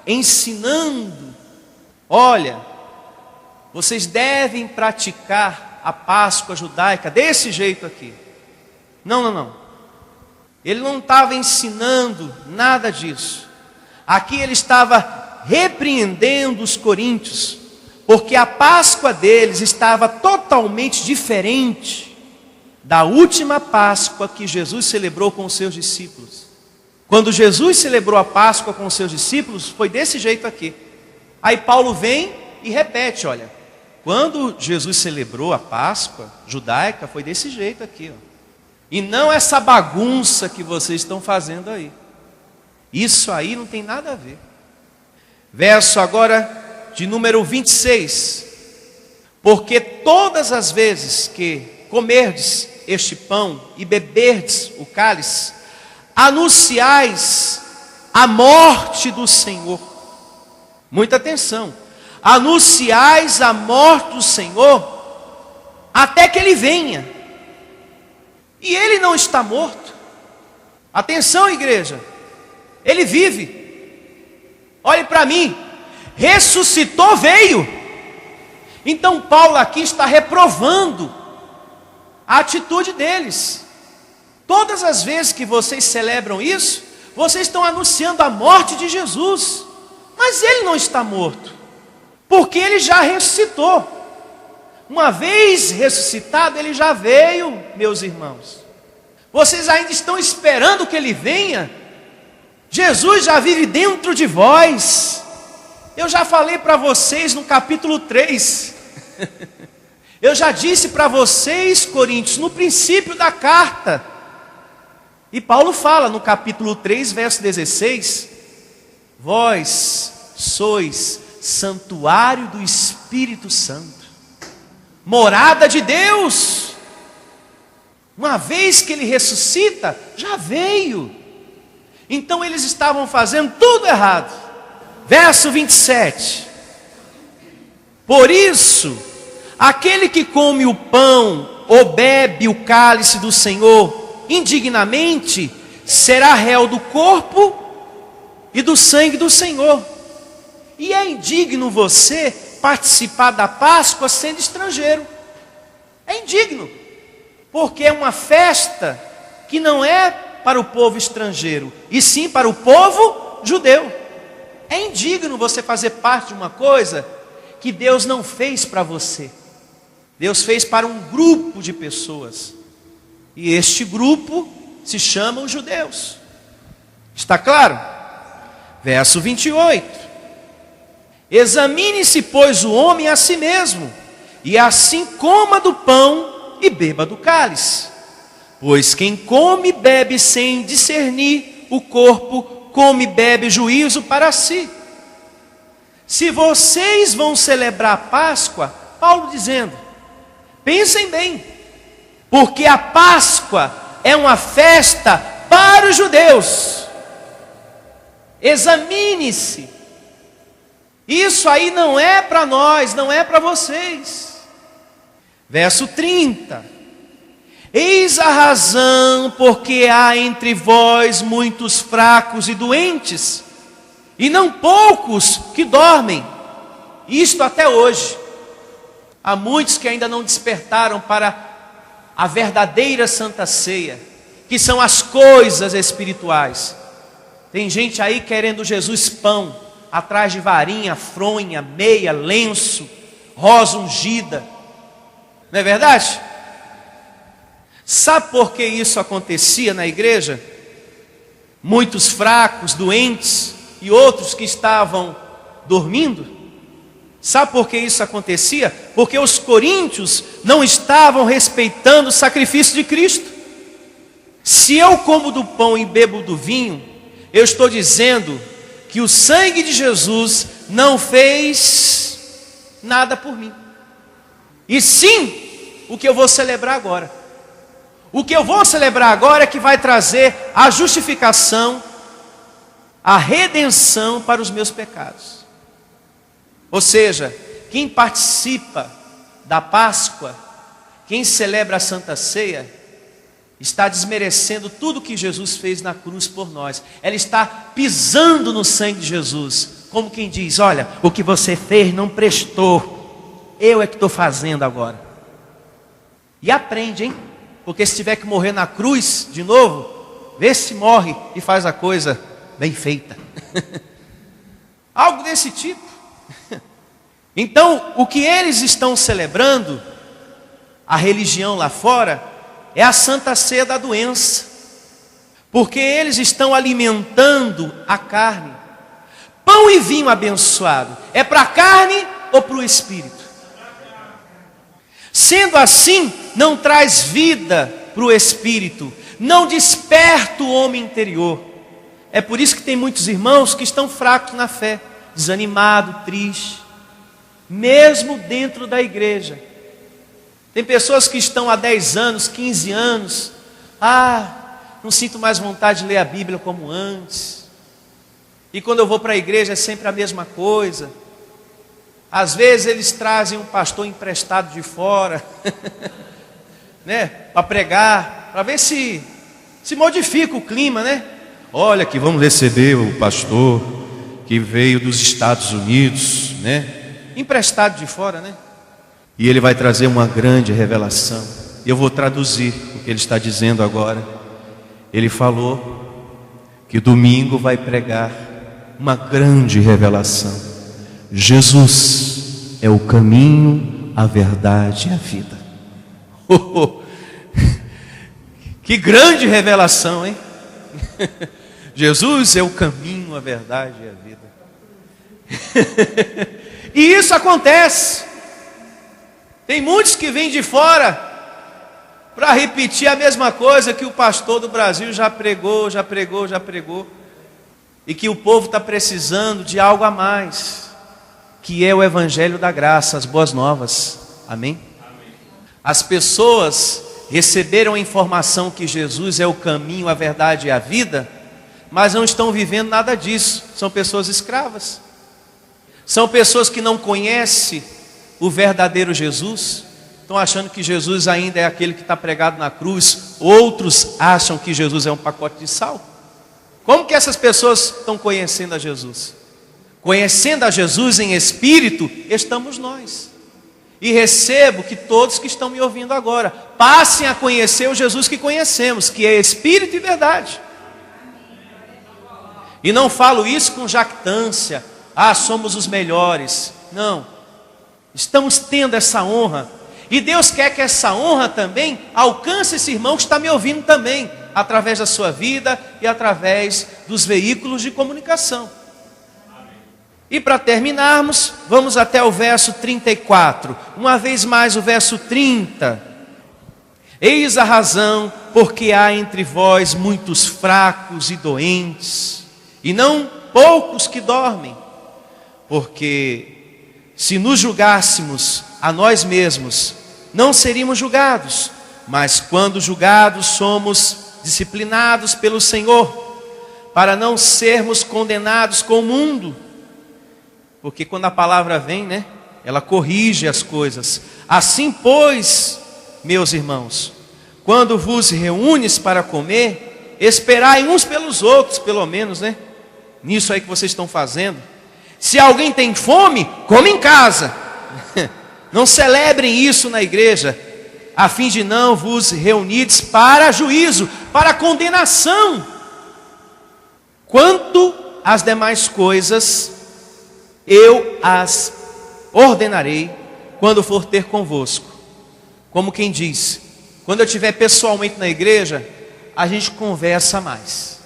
ensinando: olha, vocês devem praticar a Páscoa judaica desse jeito aqui. Não. Ele não estava ensinando nada disso. Aqui ele estava repreendendo os coríntios, porque a Páscoa deles estava totalmente diferente da última Páscoa que Jesus celebrou com os seus discípulos. Quando Jesus celebrou a Páscoa com os seus discípulos, foi desse jeito aqui. Aí Paulo vem e repete: olha, quando Jesus celebrou a Páscoa judaica, foi desse jeito aqui, ó. E não essa bagunça que vocês estão fazendo aí. Isso aí não tem nada a ver. Verso agora de número 26. Porque todas as vezes que comerdes este pão e beberdes o cálice, anunciais a morte do Senhor. Muita atenção. Anunciais a morte do Senhor até que Ele venha. E Ele não está morto. Atenção, igreja. Ele vive. Olhe para mim. Ressuscitou, veio. Então Paulo aqui está reprovando a atitude deles. Todas as vezes que vocês celebram isso, vocês estão anunciando a morte de Jesus. Mas ele não está morto, porque ele já ressuscitou. Uma vez ressuscitado, ele já veio, meus irmãos. Vocês ainda estão esperando que ele venha? Jesus já vive dentro de vós. Eu já falei para vocês no capítulo 3. Eu já disse para vocês, Coríntios, no princípio da carta. E Paulo fala no capítulo 3, verso 16: vós sois santuário do Espírito Santo, morada de Deus. Uma vez que ele ressuscita, já veio. Então eles estavam fazendo tudo errado. Verso 27. Por isso, aquele que come o pão ou bebe o cálice do Senhor indignamente, será réu do corpo e do sangue do Senhor. E é indigno você participar da Páscoa sendo estrangeiro. É indigno, porque é uma festa que não é para o povo estrangeiro, e sim para o povo judeu. É indigno você fazer parte de uma coisa que Deus não fez para você. Deus fez para um grupo de pessoas, e este grupo se chama os judeus. Está claro? Verso 28. Examine-se, pois, o homem a si mesmo, e assim coma do pão e beba do cálice. Pois quem come e bebe sem discernir o corpo, come e bebe juízo para si. Se vocês vão celebrar a Páscoa, Paulo dizendo, pensem bem, porque a Páscoa é uma festa para os judeus. Examine-se. Isso aí não é para nós, não é para vocês. Verso 30. Eis a razão porque há entre vós muitos fracos e doentes, e não poucos que dormem. Isto até hoje. Há muitos que ainda não despertaram para a verdadeira Santa Ceia, que são as coisas espirituais. Tem gente aí querendo Jesus pão, atrás de varinha, fronha, meia, lenço, rosa ungida. Não é verdade? Sabe por que isso acontecia na igreja? Muitos fracos, doentes e outros que estavam dormindo. Sabe por que isso acontecia? Porque os coríntios não estavam respeitando o sacrifício de Cristo. Se eu como do pão e bebo do vinho, eu estou dizendo que o sangue de Jesus não fez nada por mim. E sim, o que eu vou celebrar agora. O que eu vou celebrar agora é que vai trazer a justificação, a redenção para os meus pecados. Ou seja, quem participa da Páscoa, quem celebra a Santa Ceia, está desmerecendo tudo que Jesus fez na cruz por nós. Ela está pisando no sangue de Jesus, como quem diz, olha, o que você fez não prestou, eu é que estou fazendo agora. E aprende, hein? Porque se tiver que morrer na cruz de novo, vê se morre e faz a coisa bem feita. Algo desse tipo. Então, o que eles estão celebrando, a religião lá fora, é a Santa Ceia da doença. Porque eles estão alimentando a carne. Pão e vinho abençoado, é para a carne ou para o espírito? Sendo assim, não traz vida para o espírito, não desperta o homem interior. É por isso que tem muitos irmãos que estão fracos na fé, desanimado, triste, mesmo dentro da igreja. Tem pessoas que estão há 10 anos, 15 anos, não sinto mais vontade de ler a Bíblia como antes, e quando eu vou para a igreja é sempre a mesma coisa. Às vezes eles trazem um pastor emprestado de fora, né, para pregar, para ver se modifica o clima, né? Olha que vamos receber o pastor que veio dos Estados Unidos, né? Emprestado de fora, né? E ele vai trazer uma grande revelação. Eu vou traduzir o que ele está dizendo agora. Ele falou que domingo vai pregar uma grande revelação. Jesus é o caminho, a verdade e a vida. Que grande revelação, hein? Jesus é o caminho, a verdade e a vida. E isso acontece. Tem muitos que vêm de fora para repetir a mesma coisa que o pastor do Brasil já pregou. E que o povo está precisando de algo a mais, que é o evangelho da graça, as boas novas. Amém? As pessoas receberam a informação que Jesus é o caminho, a verdade e a vida, mas não estão vivendo nada disso. São pessoas escravas. São pessoas que não conhecem o verdadeiro Jesus. Estão achando que Jesus ainda é aquele que está pregado na cruz. Outros acham que Jesus é um pacote de sal. Como que essas pessoas estão conhecendo a Jesus? Conhecendo a Jesus em espírito, estamos nós. E recebo que todos que estão me ouvindo agora passem a conhecer o Jesus que conhecemos, que é espírito e verdade. E não falo isso com jactância, somos os melhores. Não, estamos tendo essa honra. E Deus quer que essa honra também alcance esse irmão que está me ouvindo também, através da sua vida e através dos veículos de comunicação. E para terminarmos, vamos até o verso 34. Uma vez mais o verso 30. Eis a razão porque há entre vós muitos fracos e doentes, e não poucos que dormem. Porque se nos julgássemos a nós mesmos, não seríamos julgados. Mas quando julgados, somos disciplinados pelo Senhor, para não sermos condenados com o mundo. Porque quando a palavra vem, né, ela corrige as coisas. Assim, pois, meus irmãos, quando vos reúnes para comer, esperai uns pelos outros, pelo menos, né? Nisso aí que vocês estão fazendo. Se alguém tem fome, come em casa. Não celebrem isso na igreja, a fim de não vos reunides para juízo, para condenação. Quanto às demais coisas, eu as ordenarei quando for ter convosco. Como quem diz, quando eu estiver pessoalmente na igreja, a gente conversa mais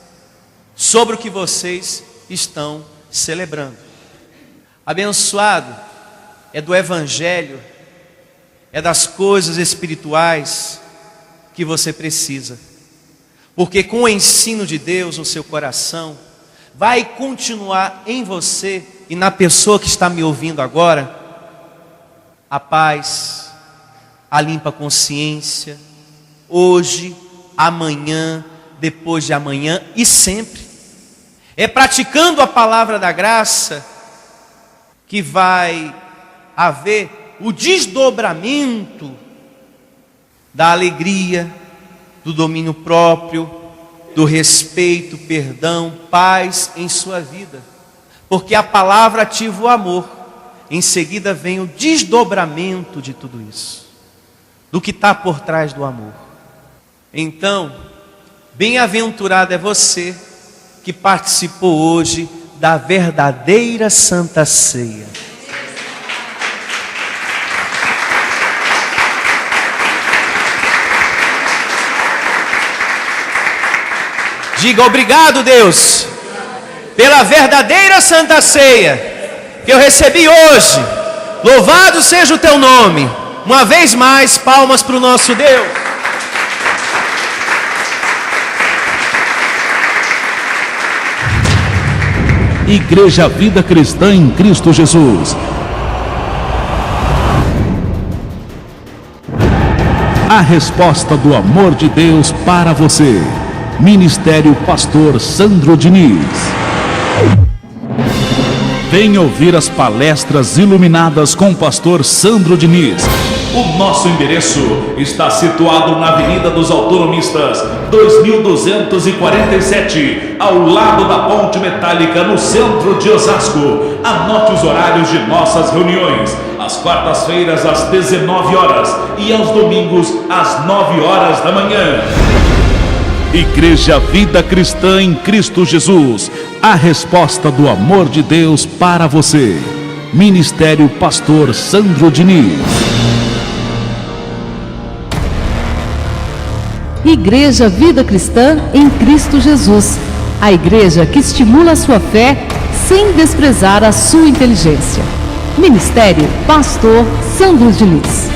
sobre o que vocês estão celebrando. Abençoado é do evangelho, é das coisas espirituais que você precisa. Porque com o ensino de Deus no seu coração, vai continuar em você e na pessoa que está me ouvindo agora, a paz, a limpa consciência, hoje, amanhã, depois de amanhã e sempre. É praticando a palavra da graça que vai haver o desdobramento da alegria, do domínio próprio, do respeito, perdão, paz em sua vida. Porque a palavra ativa o amor. Em seguida vem o desdobramento de tudo isso, do que está por trás do amor. Então, bem-aventurado é você que participou hoje da verdadeira Santa Ceia. Diga obrigado, Deus, pela verdadeira Santa Ceia que eu recebi hoje. Louvado seja o teu nome. Uma vez mais, palmas para o nosso Deus. Igreja Vida Cristã em Cristo Jesus. A resposta do amor de Deus para você. Ministério Pastor Sandro Diniz. Venha ouvir as palestras iluminadas com o pastor Sandro Diniz. O nosso endereço está situado na Avenida dos Autonomistas, 2247, ao lado da Ponte Metálica, no centro de Osasco. Anote os horários de nossas reuniões: às quartas-feiras às 19 horas e aos domingos às 9 horas da manhã. Igreja Vida Cristã em Cristo Jesus, a resposta do amor de Deus para você. Ministério Pastor Sandro Diniz. Igreja Vida Cristã em Cristo Jesus. A igreja que estimula a sua fé sem desprezar a sua inteligência. Ministério Pastor Sandro Diniz.